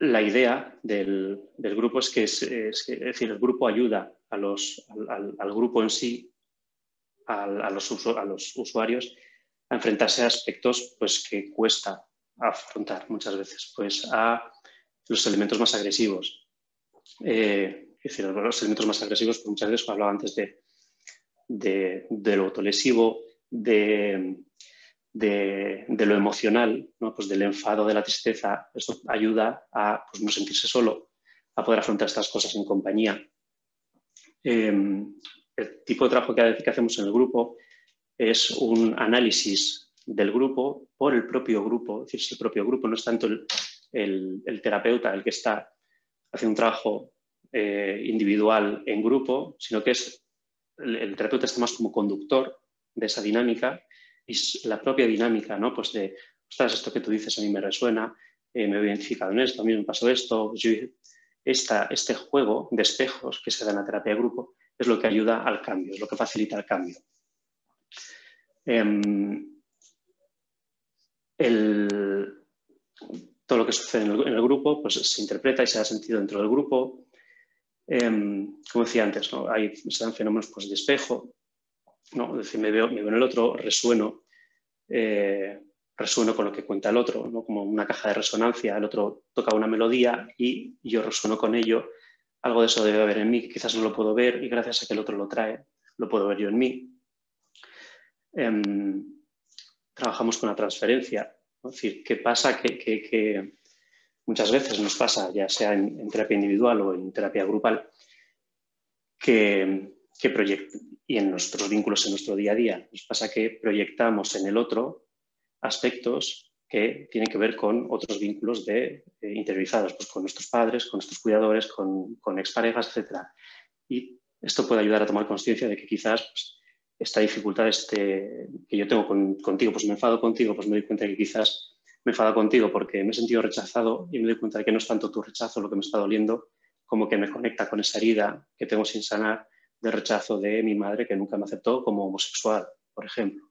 La idea del grupo es decir, el grupo ayuda al grupo en sí, a los usuarios, a enfrentarse a aspectos, pues, que cuesta afrontar muchas veces, pues, a los elementos más agresivos. Es decir, los elementos más agresivos, pues, muchas veces hablaba antes de lo autolesivo, de lo emocional, ¿no? Pues del enfado, de la tristeza. Esto ayuda a, pues, no sentirse solo, a poder afrontar estas cosas en compañía. El tipo de trabajo que hacemos en el grupo es un análisis del grupo por el propio grupo. Es decir, si el propio grupo no es tanto el terapeuta el que está haciendo un trabajo individual en grupo, sino que el terapeuta está más como conductor de esa dinámica, y la propia dinámica, ¿no? Pues de, ostras, esto que tú dices a mí me resuena, me veo identificado en esto, a mí me pasó esto. Este juego de espejos que se da en la terapia de grupo es lo que ayuda al cambio, es lo que facilita el cambio. Todo lo que sucede en el grupo, pues, se interpreta y se da sentido dentro del grupo. Como decía antes, ¿no? Se dan fenómenos, pues, de espejo, ¿no? Es decir, me veo en el otro, resueno con lo que cuenta el otro, ¿no? Como una caja de resonancia. El otro toca una melodía y yo resueno con ello. Algo de eso debe haber en mí, que quizás no lo puedo ver, y gracias a que el otro lo trae, lo puedo ver yo en mí. trabajamos con la transferencia. Es decir, ¿qué pasa? Que muchas veces nos pasa, ya sea en terapia individual o en terapia grupal, y en nuestros vínculos en nuestro día a día, nos pasa que proyectamos en el otro aspectos que tienen que ver con otros vínculos interiorizados, pues con nuestros padres, con nuestros cuidadores, con exparejas, etc. Y esto puede ayudar a tomar conciencia de que quizás pues, esta dificultad que yo tengo contigo, pues me enfado contigo, pues me doy cuenta de que quizás me enfado contigo porque me he sentido rechazado y me doy cuenta de que no es tanto tu rechazo lo que me está doliendo, como que me conecta con esa herida que tengo sin sanar de rechazo de mi madre que nunca me aceptó como homosexual, por ejemplo.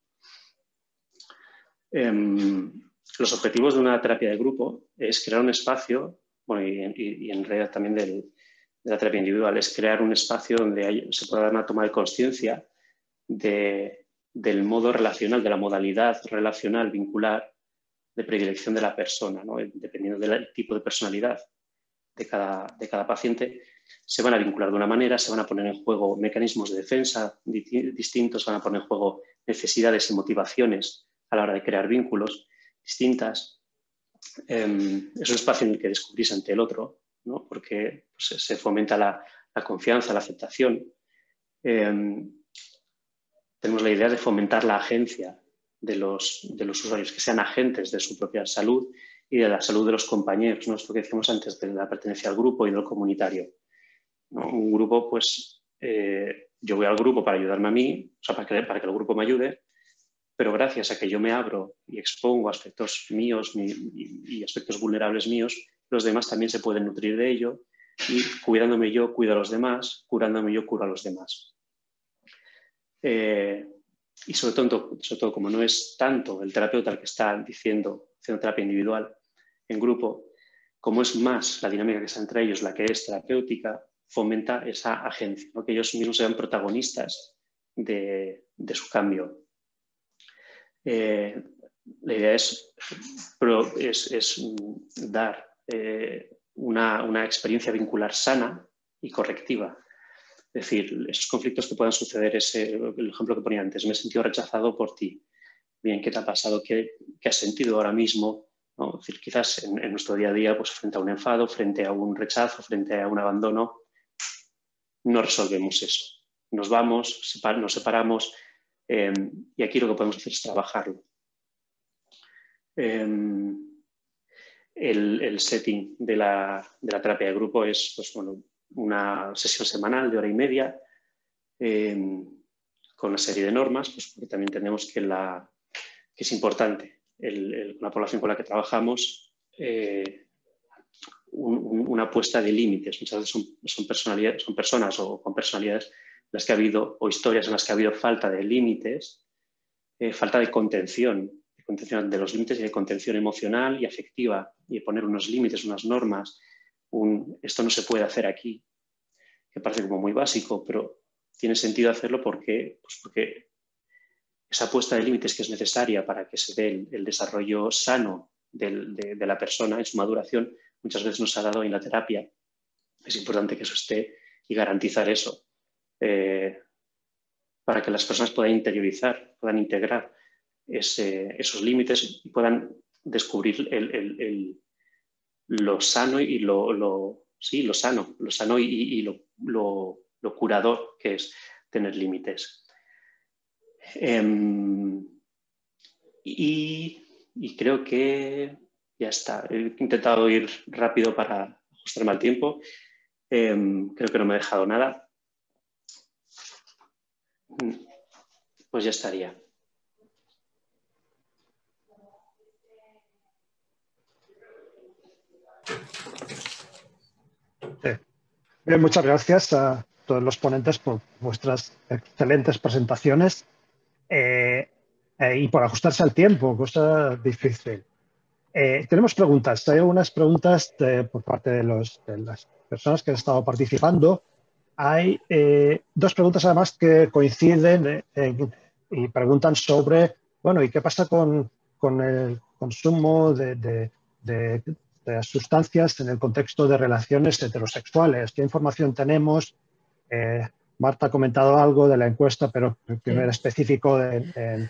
Los objetivos de una terapia de grupo es crear un espacio, bueno, y en realidad también de la terapia individual, es crear un espacio donde se pueda dar una toma de conciencia del modo relacional, de la modalidad relacional vincular de predilección de la persona, ¿no? Dependiendo del tipo de personalidad de cada paciente, se van a vincular de una manera, se van a poner en juego mecanismos de defensa distintos, van a poner en juego necesidades y motivaciones a la hora de crear vínculos distintas. Es un espacio en el que descubrís ante el otro, ¿no? Porque pues, se fomenta la confianza, la aceptación. Tenemos la idea de fomentar la agencia de los usuarios, que sean agentes de su propia salud y de la salud de los compañeros, ¿no? Esto que decíamos antes de la pertenencia al grupo y del comunitario, ¿no? Un grupo, pues yo voy al grupo para ayudarme a mí, o sea, para que el grupo me ayude, pero gracias a que yo me abro y expongo aspectos míos y aspectos vulnerables míos, los demás también se pueden nutrir de ello y cuidándome yo, cuido a los demás, curándome yo, curo a los demás. Y sobre todo, como no es tanto el terapeuta el que está haciendo terapia individual en grupo, como es más la dinámica que está entre ellos la que es terapéutica, fomenta esa agencia, ¿no? Que ellos mismos sean protagonistas de su cambio. La idea es dar una experiencia vincular sana y correctiva. Es decir, esos conflictos que puedan suceder, el ejemplo que ponía antes, me he sentido rechazado por ti. Bien, ¿qué te ha pasado? ¿Qué has sentido ahora mismo? ¿No? Es decir, quizás en nuestro día a día, pues frente a un enfado, frente a un rechazo, frente a un abandono, no resolvemos eso. Nos vamos, nos separamos y aquí lo que podemos hacer es trabajarlo. El setting de la terapia de grupo es pues, bueno, una sesión semanal de 1h30 con una serie de normas, pues porque también tenemos que es importante la población con la que trabajamos una puesta de límites. Muchas veces son personas o con personalidades en las que ha habido, o historias en las que ha habido falta de límites, falta de contención de los límites y de contención emocional y afectiva, y de poner unos límites, unas normas. Esto no se puede hacer aquí, que parece como muy básico, pero tiene sentido hacerlo porque esa puesta de límites que es necesaria para que se dé el desarrollo sano de la persona en su maduración, muchas veces nos ha dado en la terapia. Es importante que eso esté y garantizar eso para que las personas puedan interiorizar, puedan integrar esos límites y puedan descubrir lo sano y lo sano y lo curador que es tener límites. Y creo que ya está. He intentado ir rápido para ajustarme al tiempo. Creo que no me he dejado nada. Pues ya estaría. Bien, muchas gracias a todos los ponentes por vuestras excelentes presentaciones y por ajustarse al tiempo, cosa difícil. Tenemos preguntas. Hay algunas preguntas por parte de las personas que han estado participando. Hay dos preguntas además que coinciden y preguntan sobre, bueno, ¿y qué pasa con el consumo de sustancias en el contexto de relaciones heterosexuales? ¿Qué información tenemos Marta ha comentado algo de la encuesta, pero que no era específico en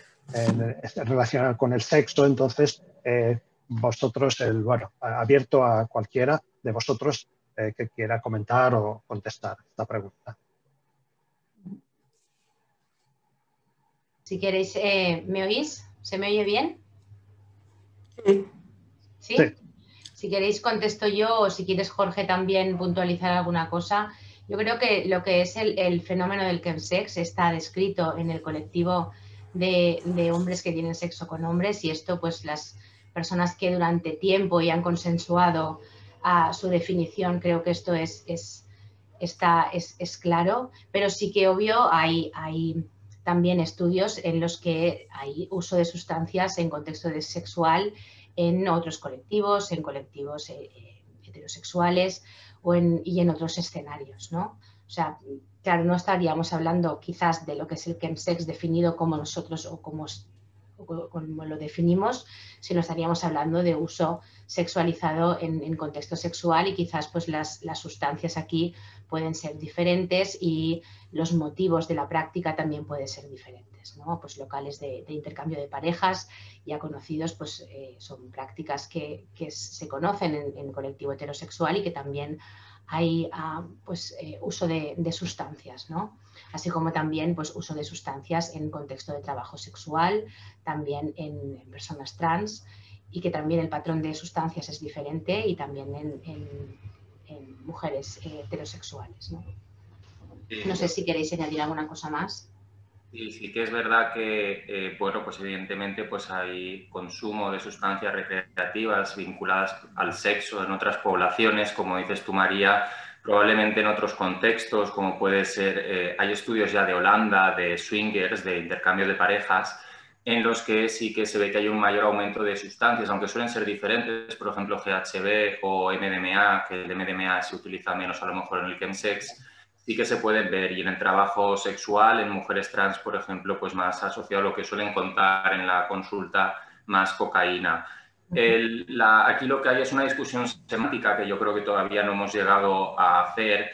relacionado con el sexo. Entonces, vosotros, bueno, abierto a cualquiera de vosotros que quiera comentar o contestar esta pregunta. Si queréis, ¿me oís? ¿Se me oye bien? Sí. ¿Sí? Sí. Si queréis contesto yo, o si quieres, Jorge, también puntualizar alguna cosa. Yo creo que lo que es el fenómeno del chemsex está descrito en el colectivo de hombres que tienen sexo con hombres, y esto pues las personas que durante tiempo y han consensuado su definición, creo que esto es claro, pero sí que obvio hay también estudios en los que hay uso de sustancias en contexto sexual en otros colectivos, en colectivos heterosexuales y en otros escenarios, ¿no? O sea, claro, no estaríamos hablando quizás de lo que es el chemsex definido como nosotros o como lo definimos, sino estaríamos hablando de uso sexualizado en contexto sexual, y quizás pues las sustancias aquí pueden ser diferentes y los motivos de la práctica también pueden ser diferentes, ¿no? Pues locales de intercambio de parejas ya conocidos, pues son prácticas que se conocen en colectivo heterosexual, y que también hay pues, uso de sustancias, ¿no? Así como también pues, uso de sustancias en contexto de trabajo sexual, también en personas trans, y que también el patrón de sustancias es diferente, y también en mujeres heterosexuales, ¿no? Sí. No sé si queréis añadir alguna cosa más. Sí que es verdad que, bueno, pues evidentemente pues hay consumo de sustancias recreativas vinculadas al sexo en otras poblaciones, como dices tú, María, probablemente en otros contextos, como puede ser, hay estudios ya de Holanda, de swingers, de intercambio de parejas, en los que sí que se ve que hay un mayor aumento de sustancias, aunque suelen ser diferentes, por ejemplo, GHB o MDMA, que el MDMA se utiliza menos a lo mejor en el chemsex, sí que se pueden ver, y en el trabajo sexual, en mujeres trans, por ejemplo, pues más asociado a lo que suelen contar en la consulta, más cocaína. Aquí lo que hay es una discusión semántica que yo creo que todavía no hemos llegado a hacer.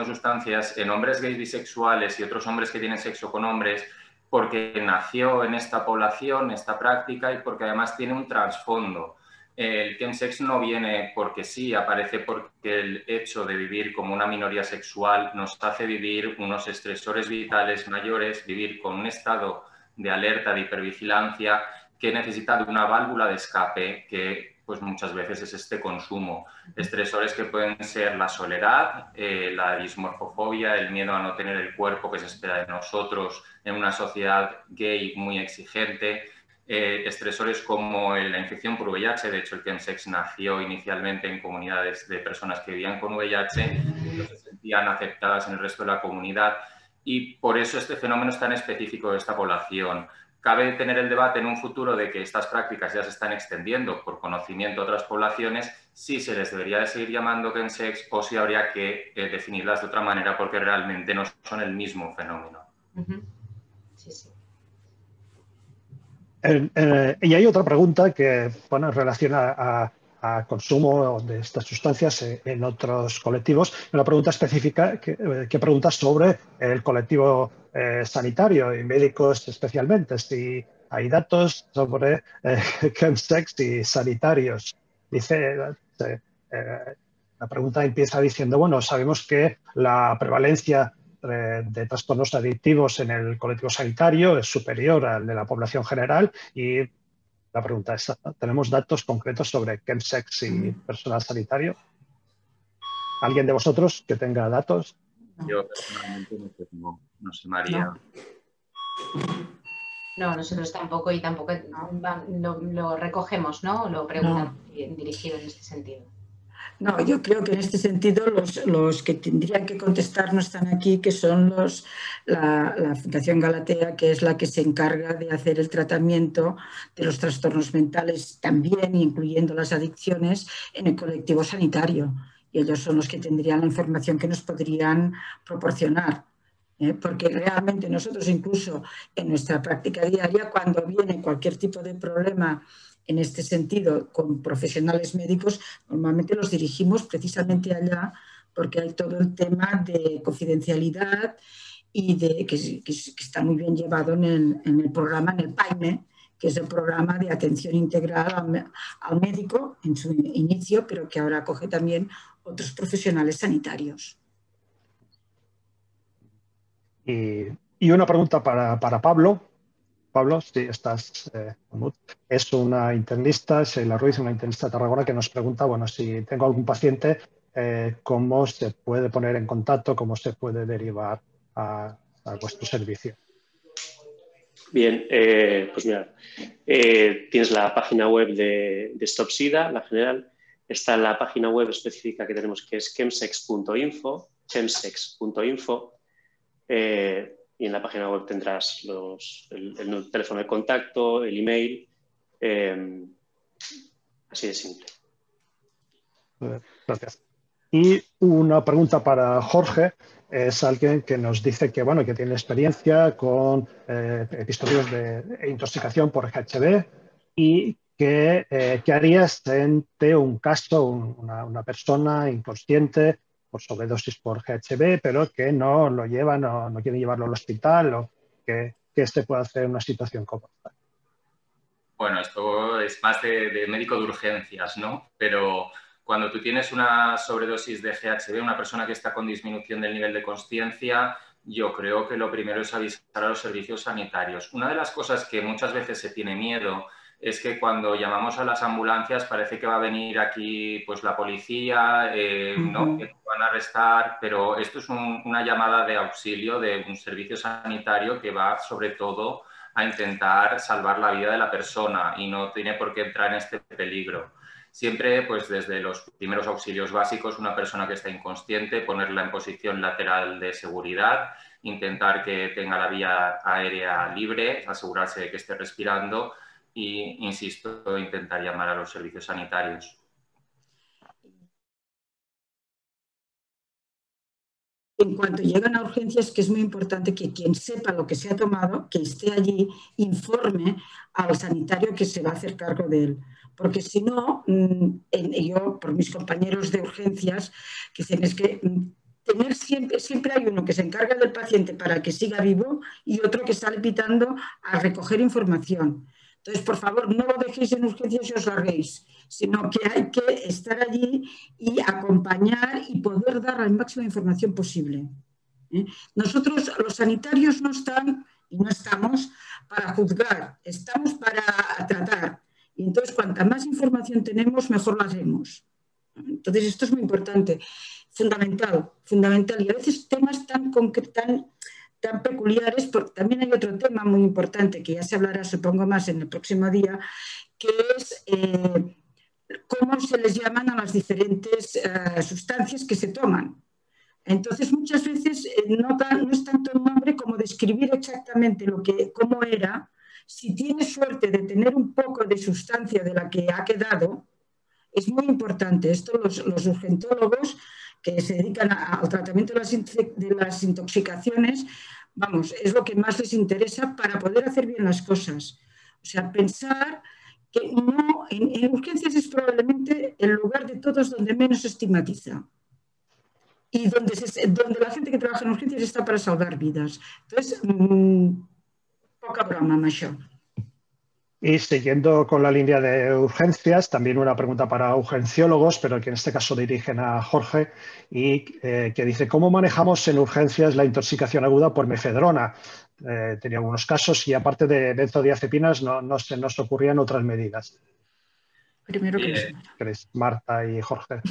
Sustancias en hombres gays bisexuales y otros hombres que tienen sexo con hombres, porque nació en esta población, esta práctica, y porque además tiene un trasfondo. El chemsex no viene porque sí, aparece porque el hecho de vivir como una minoría sexual nos hace vivir unos estresores vitales mayores, vivir con un estado de alerta, de hipervigilancia, que necesita de una válvula de escape que pues muchas veces es este consumo. Estresores que pueden ser la soledad, la dismorfofobia, el miedo a no tener el cuerpo que se espera de nosotros en una sociedad gay muy exigente, estresores como la infección por VIH. De hecho, el chemsex nació inicialmente en comunidades de personas que vivían con VIH, no se sentían aceptadas en el resto de la comunidad, y por eso este fenómeno es tan específico de esta población. Cabe tener el debate en un futuro de que estas prácticas ya se están extendiendo por conocimiento a otras poblaciones, si se les debería de seguir llamando chemsex o si habría que definirlas de otra manera, porque realmente no son el mismo fenómeno. Sí, sí. Y hay otra pregunta que, bueno, en relación a consumo de estas sustancias en otros colectivos. Una pregunta específica que pregunta sobre el colectivo sanitario y médicos especialmente, si hay datos sobre chemsex y sanitarios. La pregunta empieza diciendo, bueno, sabemos que la prevalencia de trastornos adictivos en el colectivo sanitario es superior al de la población general, y la pregunta es, ¿tenemos datos concretos sobre chemsex y personal sanitario? ¿Alguien de vosotros que tenga datos? Yo personalmente no sé, María. No, nosotros tampoco, y tampoco lo recogemos, ¿no? Lo preguntan dirigido en este sentido. No, yo creo que en este sentido los que tendrían que contestar no están aquí, que son la Fundación Galatea, que es la que se encarga de hacer el tratamiento de los trastornos mentales también, incluyendo las adicciones, en el colectivo sanitario. Y ellos son los que tendrían la información que nos podrían proporcionar. Porque realmente nosotros incluso en nuestra práctica diaria, cuando viene cualquier tipo de problema en este sentido con profesionales médicos, normalmente los dirigimos precisamente allá porque hay todo el tema de confidencialidad y que está muy bien llevado en el programa, en el PAIME, que es el programa de atención integral al médico en su inicio, pero que ahora acoge también otros profesionales sanitarios. Y una pregunta para Pablo. Pablo, si estás, es una internista, Sheila Ruiz, una internista de Tarragona, que nos pregunta, bueno, si tengo algún paciente, ¿cómo se puede poner en contacto, cómo se puede derivar a vuestro servicio? Bien, pues mira, tienes la página web de Stop SIDA, la general. Está la página web específica que tenemos, que es chemsex.info, y en la página web tendrás el teléfono de contacto, el email, así de simple. Gracias. Y una pregunta para Jorge. Es alguien que nos dice que, bueno, que tiene experiencia con episodios de intoxicación por GHB y que ¿qué harías ante un caso, una persona inconsciente por sobredosis por GHB, pero que no lo lleva, no quiere llevarlo al hospital, o que se puede hacer en una situación como esta? Bueno, esto es más de médico de urgencias, ¿no? Pero cuando tú tienes una sobredosis de GHB, una persona que está con disminución del nivel de consciencia, yo creo que lo primero es avisar a los servicios sanitarios. Una de las cosas que muchas veces se tiene miedo es que cuando llamamos a las ambulancias parece que va a venir aquí pues la policía, ¿no? Que te van a arrestar, pero esto es una llamada de auxilio de un servicio sanitario que va sobre todo a intentar salvar la vida de la persona y no tiene por qué entrar en este peligro. Siempre, pues desde los primeros auxilios básicos, una persona que está inconsciente, ponerla en posición lateral de seguridad, intentar que tenga la vía aérea libre, asegurarse de que esté respirando y, insisto, intentar llamar a los servicios sanitarios. En cuanto llegan a urgencias, que es muy importante que quien sepa lo que se ha tomado, que esté allí, informe al sanitario que se va a hacer cargo de él. Porque si no, yo, por mis compañeros de urgencias, que dicen es que tener siempre hay uno que se encarga del paciente para que siga vivo y otro que sale pitando a recoger información. Entonces, por favor, no lo dejéis en urgencias y os larguéis, sino que hay que estar allí y acompañar y poder dar la máxima información posible. Nosotros, los sanitarios, no están y no estamos para juzgar, estamos para tratar. Y entonces, cuanta más información tenemos, mejor la hacemos. Entonces, esto es muy importante, fundamental. Y a veces temas tan peculiares, porque también hay otro tema muy importante que ya se hablará, supongo, más en el próximo día, que es cómo se les llaman a las diferentes sustancias que se toman. Entonces, muchas veces no es tanto el nombre como describir exactamente cómo era. Si tienes suerte de tener un poco de sustancia de la que ha quedado, es muy importante. Esto los urgentólogos que se dedican al tratamiento de las intoxicaciones, vamos, es lo que más les interesa para poder hacer bien las cosas. O sea, pensar que no, en urgencias es probablemente el lugar de todos donde menos se estigmatiza y donde la gente que trabaja en urgencias está para salvar vidas. Entonces, poca broma amb això. Y siguiendo con la línea de urgencias, también una pregunta para urgenciólogos, pero que en este caso dirigen a Jorge, y que dice, ¿cómo manejamos en urgencias la intoxicación aguda por mefedrona? Tenía algunos casos y aparte de benzodiazepinas no se nos ocurrían otras medidas. Primero que Marta y Jorge.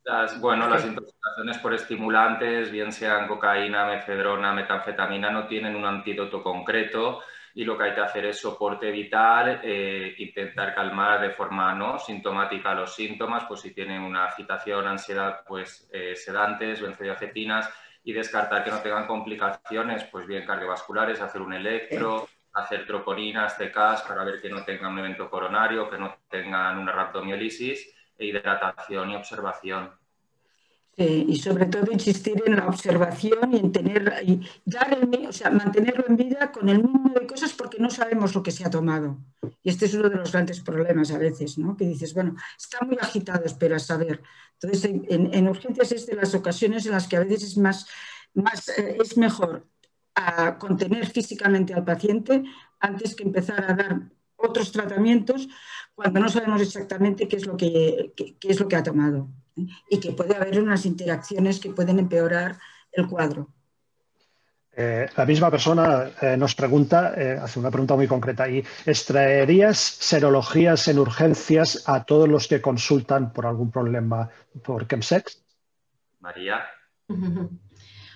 Las intoxicaciones por estimulantes, bien sean cocaína, mefedrona, metanfetamina, no tienen un antídoto concreto y lo que hay que hacer es soporte vital, intentar calmar de forma no sintomática los síntomas, pues si tienen una agitación, ansiedad, pues sedantes, benzodiazepinas, y descartar que no tengan complicaciones, pues bien cardiovasculares, hacer un electro, hacer troponinas, CKs para ver que no tengan un evento coronario, que no tengan una rhabdomiólisis, e hidratación y observación. Sí, y sobre todo insistir en la observación y en mantenerlo en vida con el mínimo de cosas porque no sabemos lo que se ha tomado. Y este es uno de los grandes problemas a veces, ¿no? Que dices, bueno, están muy agitados, pero a saber. Entonces, en urgencias es de las ocasiones en las que a veces es mejor contener físicamente al paciente antes que empezar a dar otros tratamientos cuando no sabemos exactamente qué es lo que ha tomado, ¿eh? Y que puede haber unas interacciones que pueden empeorar el cuadro. La misma persona nos pregunta, hace una pregunta muy concreta, ¿y extraerías serologías en urgencias a todos los que consultan por algún problema por chemsex? María.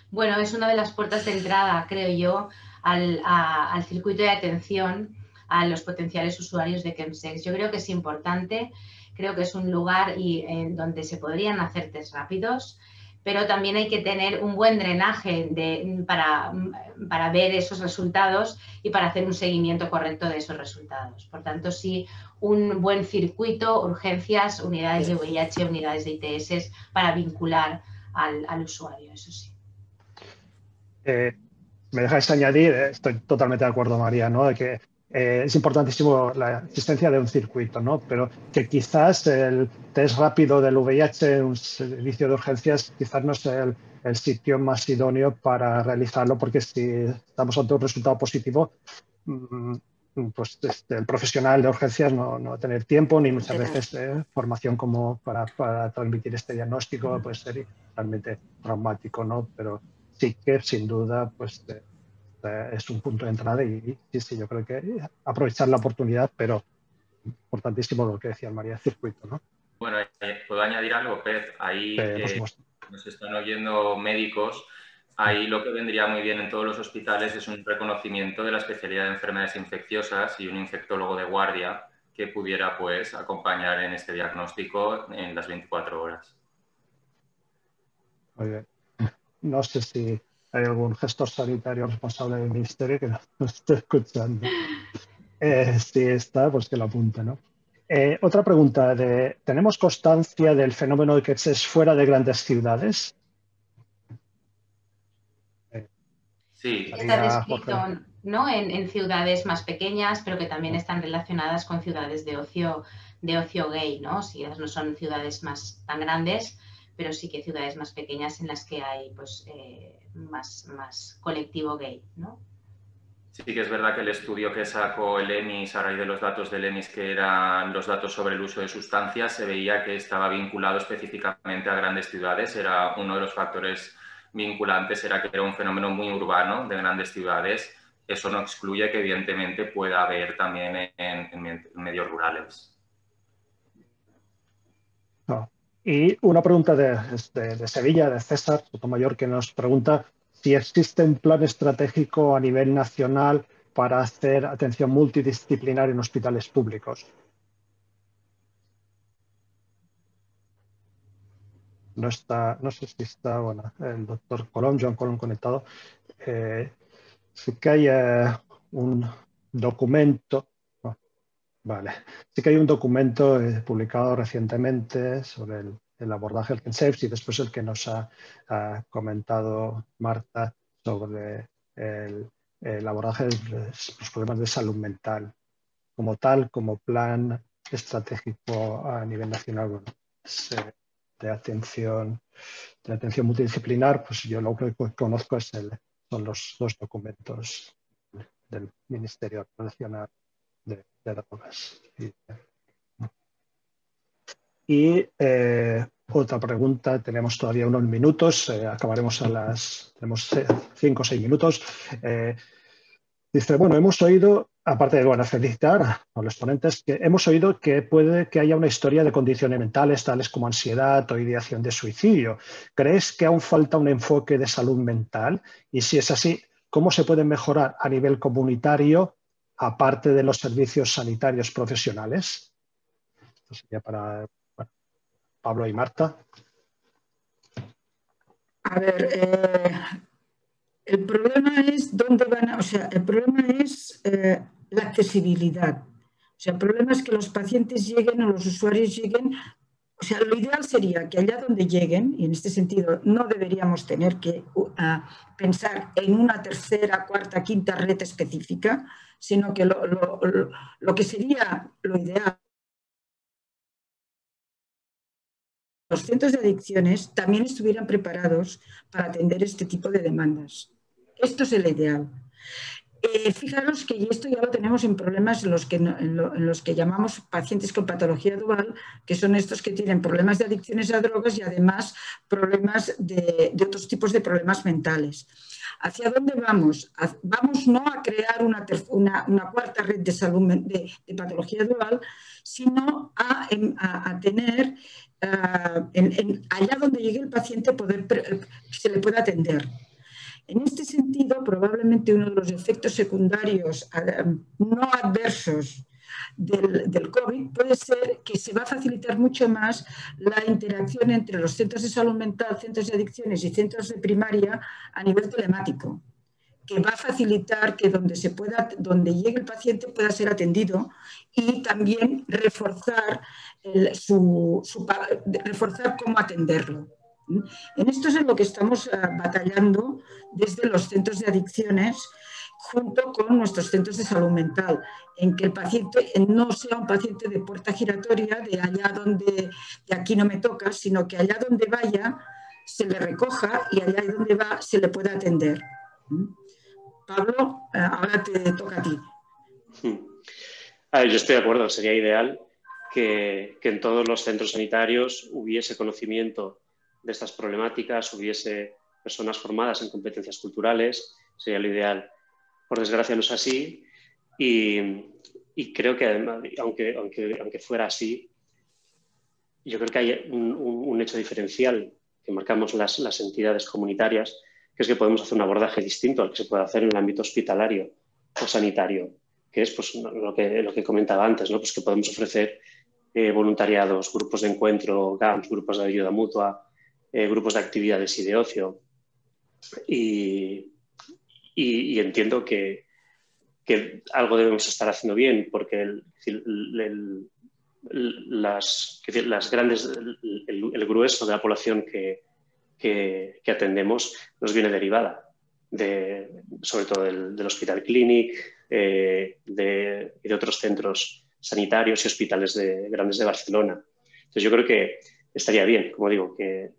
Bueno, es una de las puertas de entrada, creo yo, al circuito de atención a los potenciales usuarios de chemsex. Yo creo que es importante, creo que es un lugar en donde se podrían hacer test rápidos, pero también hay que tener un buen drenaje para ver esos resultados y para hacer un seguimiento correcto de esos resultados. Por tanto, sí, un buen circuito, urgencias, unidades de VIH, unidades de ITS para vincular al usuario, eso sí. Me dejáis añadir, estoy totalmente de acuerdo, María, ¿no? De que es importantísimo la existencia de un circuito, ¿no? Pero que quizás el test rápido del VIH en un servicio de urgencias quizás no es el sitio más idóneo para realizarlo, porque si estamos ante un resultado positivo, pues el profesional de urgencias no va a tener tiempo ni muchas veces formación como para transmitir este diagnóstico, puede ser realmente traumático, ¿no? Pero sí que sin duda pues es un punto de entrada y sí, yo creo que aprovechar la oportunidad, pero importantísimo lo que decía María, circuito, ¿no? Bueno, ¿puedo añadir algo, Pep? Ahí nos están oyendo médicos. Ahí lo que vendría muy bien en todos los hospitales es un reconocimiento de la especialidad de enfermedades infecciosas y un infectólogo de guardia que pudiera pues acompañar en este diagnóstico en las 24 horas. Muy bien. No sé si hay algún gestor sanitario responsable del ministerio que nos esté escuchando. Si está, pues que lo apunte, ¿no? Otra pregunta. ¿Tenemos constancia del fenómeno de que es fuera de grandes ciudades? Sí, está descrito, ¿no? en ciudades más pequeñas, pero que también están relacionadas con ciudades de ocio gay, ¿no? Si no son ciudades tan grandes, pero sí que ciudades más pequeñas en las que hay pues, más colectivo gay, ¿no? Sí que es verdad que el estudio que sacó el EMIS a raíz de los datos del EMIS, que eran los datos sobre el uso de sustancias, se veía que estaba vinculado específicamente a grandes ciudades. Era uno de los factores vinculantes, era que era un fenómeno muy urbano de grandes ciudades. Eso no excluye que evidentemente pueda haber también en medios rurales. No. Y una pregunta de Sevilla, de César Sotomayor, que nos pregunta si existe un plan estratégico a nivel nacional para hacer atención multidisciplinar en hospitales públicos. No sé si está, bueno, el doctor Colón, Joan Colón conectado. Sí que hay un documento. Vale. Sí que hay un documento publicado recientemente sobre el abordaje del chemsex y después el que nos ha comentado Marta sobre el abordaje de los problemas de salud mental. Como tal, como plan estratégico a nivel nacional, bueno, de atención multidisciplinar, pues yo lo que conozco son los dos documentos del Ministerio Nacional de drogas. Y otra pregunta, tenemos todavía unos minutos, acabaremos tenemos 5 o 6 minutos. Dice, bueno, hemos oído, aparte de felicitar a los ponentes, que hemos oído que puede que haya una historia de condiciones mentales tales como ansiedad o ideación de suicidio. ¿Crees que aún falta un enfoque de salud mental? Y si es así, ¿cómo se puede mejorar a nivel comunitario aparte de los servicios sanitarios profesionales? Esto sería para Pablo y Marta. A ver, el problema es dónde van, el problema es la accesibilidad. El problema es que los pacientes lleguen o los usuarios lleguen o sea, lo ideal sería que allá donde lleguen, y en este sentido no deberíamos tener que pensar en una tercera, cuarta, quinta red específica, sino que lo que sería lo ideal, los centros de adicciones también estuvieran preparados para atender este tipo de demandas. Esto es el ideal. Fijaros que esto ya lo tenemos en problemas en los que llamamos pacientes con patología dual, que son estos que tienen problemas de adicciones a drogas y además problemas de otros tipos de problemas mentales. ¿Hacia dónde vamos? Vamos no a crear una cuarta red de salud de patología dual, sino a tener allá donde llegue el paciente se le pueda atender. En este sentido, probablemente uno de los efectos secundarios no adversos del COVID puede ser que se va a facilitar mucho más la interacción entre los centros de salud mental, centros de adicciones y centros de primaria a nivel telemático, que va a facilitar que donde llegue el paciente pueda ser atendido y también reforzar cómo atenderlo. En esto es en lo que estamos batallando desde los centros de adicciones junto con nuestros centros de salud mental, en que el paciente no sea un paciente de puerta giratoria, de allá donde, de aquí no me toca, sino que allá donde vaya se le recoja y allá donde va se le pueda atender. Pablo, ahora te toca a ti. Yo estoy de acuerdo, sería ideal que en todos los centros sanitarios hubiese conocimiento de estas problemáticas, hubiese personas formadas en competencias culturales, sería lo ideal. Por desgracia no es así y creo que además, aunque fuera así, yo creo que hay un hecho diferencial que marcamos las entidades comunitarias, que es que podemos hacer un abordaje distinto al que se puede hacer en el ámbito hospitalario o sanitario, que es pues, lo que comentaba antes, ¿no? Pues que podemos ofrecer voluntariados, grupos de encuentro, GAMS, grupos de ayuda mutua, grupos de actividades y de ocio. Y entiendo que algo debemos estar haciendo bien, porque el grueso de la población que atendemos nos viene derivada, sobre todo del Hospital Clínic y de otros centros sanitarios y hospitales grandes de Barcelona. Entonces yo creo que estaría bien, como digo, que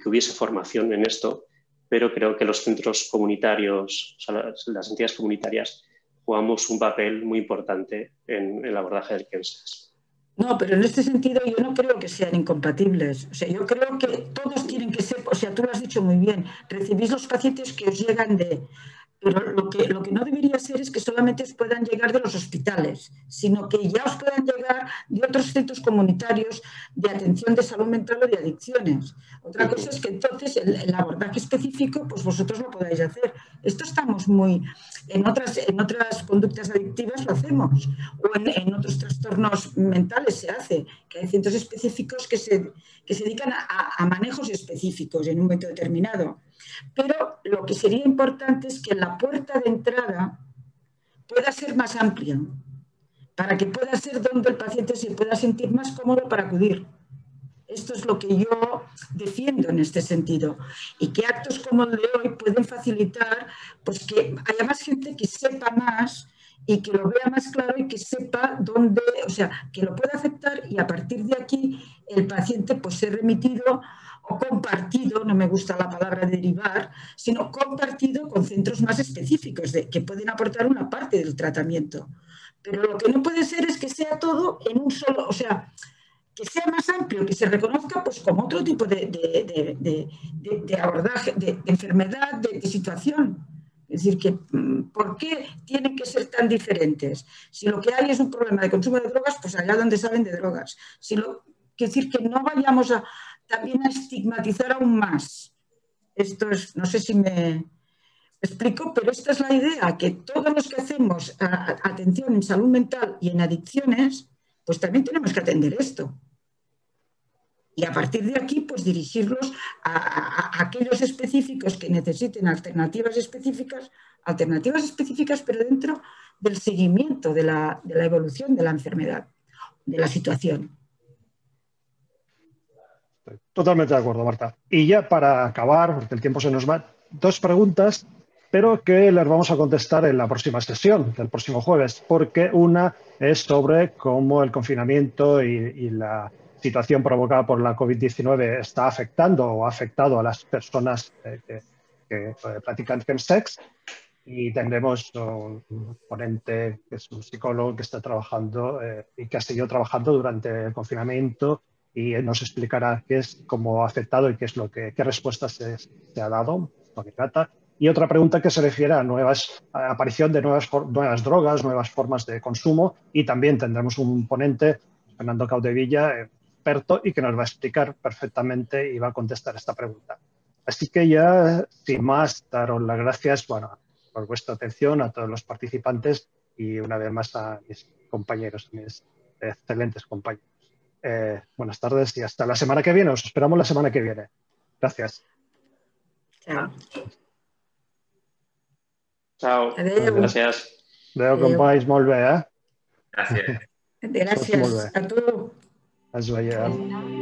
hubiese formación en esto, pero creo que los centros comunitarios, o sea, las entidades comunitarias, jugamos un papel muy importante en el abordaje del chemsex. No, pero en este sentido yo no creo que sean incompatibles. O sea, yo creo que todos tienen que ser, o sea, tú lo has dicho muy bien, recibís los pacientes que os llegan pero lo que no debería ser es que solamente os puedan llegar de los hospitales, sino que ya os puedan llegar de otros centros comunitarios de atención de salud mental o de adicciones. Otra cosa es que entonces el abordaje específico, pues vosotros lo podáis hacer. Esto estamos en otras conductas adictivas lo hacemos, o en otros trastornos mentales se hace, que hay centros específicos que se dedican a manejos específicos en un momento determinado. Pero lo que sería importante es que la puerta de entrada pueda ser más amplia, para que pueda ser donde el paciente se pueda sentir más cómodo para acudir. Esto es lo que yo defiendo en este sentido. Y que actos como el de hoy pueden facilitar pues, que haya más gente que sepa más y que lo vea más claro y que sepa dónde, o sea, que lo pueda aceptar y a partir de aquí el paciente pues ser remitido o compartido, no me gusta la palabra derivar, sino compartido con centros más específicos que pueden aportar una parte del tratamiento. Pero lo que no puede ser es que sea todo en un solo, o sea, que sea más amplio, que se reconozca pues, como otro tipo de abordaje, de enfermedad, de situación. Es decir, que ¿por qué tienen que ser tan diferentes? Si lo que hay es un problema de consumo de drogas, pues allá donde saben de drogas. Quiere decir que no vayamos también a estigmatizar aún más. Esto es, no sé si me explico, pero esta es la idea, que todos los que hacemos atención en salud mental y en adicciones, pues también tenemos que atender esto. Y a partir de aquí, pues dirigirlos a aquellos específicos que necesiten alternativas específicas, pero dentro del seguimiento de la evolución de la enfermedad, de la situación. Estoy totalmente de acuerdo, Marta. Y ya para acabar, porque el tiempo se nos va, 2 preguntas, pero que les vamos a contestar en la próxima sesión, del próximo jueves, porque una es sobre cómo el confinamiento y la situación provocada por la COVID-19 está afectando o ha afectado a las personas que practican chemsex. Y tendremos un ponente que es un psicólogo que está trabajando y que ha seguido trabajando durante el confinamiento y nos explicará cómo ha afectado y qué respuestas se ha dado. Y otra pregunta que se refiere a aparición de nuevas drogas, nuevas formas de consumo, y también tendremos un ponente, Fernando Caudevilla, experto, y que nos va a explicar perfectamente y va a contestar esta pregunta. Así que ya, sin más, daros las gracias por vuestra atención, a todos los participantes y una vez más a mis compañeros, a mis excelentes compañeros. Buenas tardes y hasta la semana que viene. Os esperamos la semana que viene. Gracias. Chao. Chao. Adeu. Gràcies. Adeu, companys. Molt bé, Gràcies. Gràcies a tu. Ens veiem.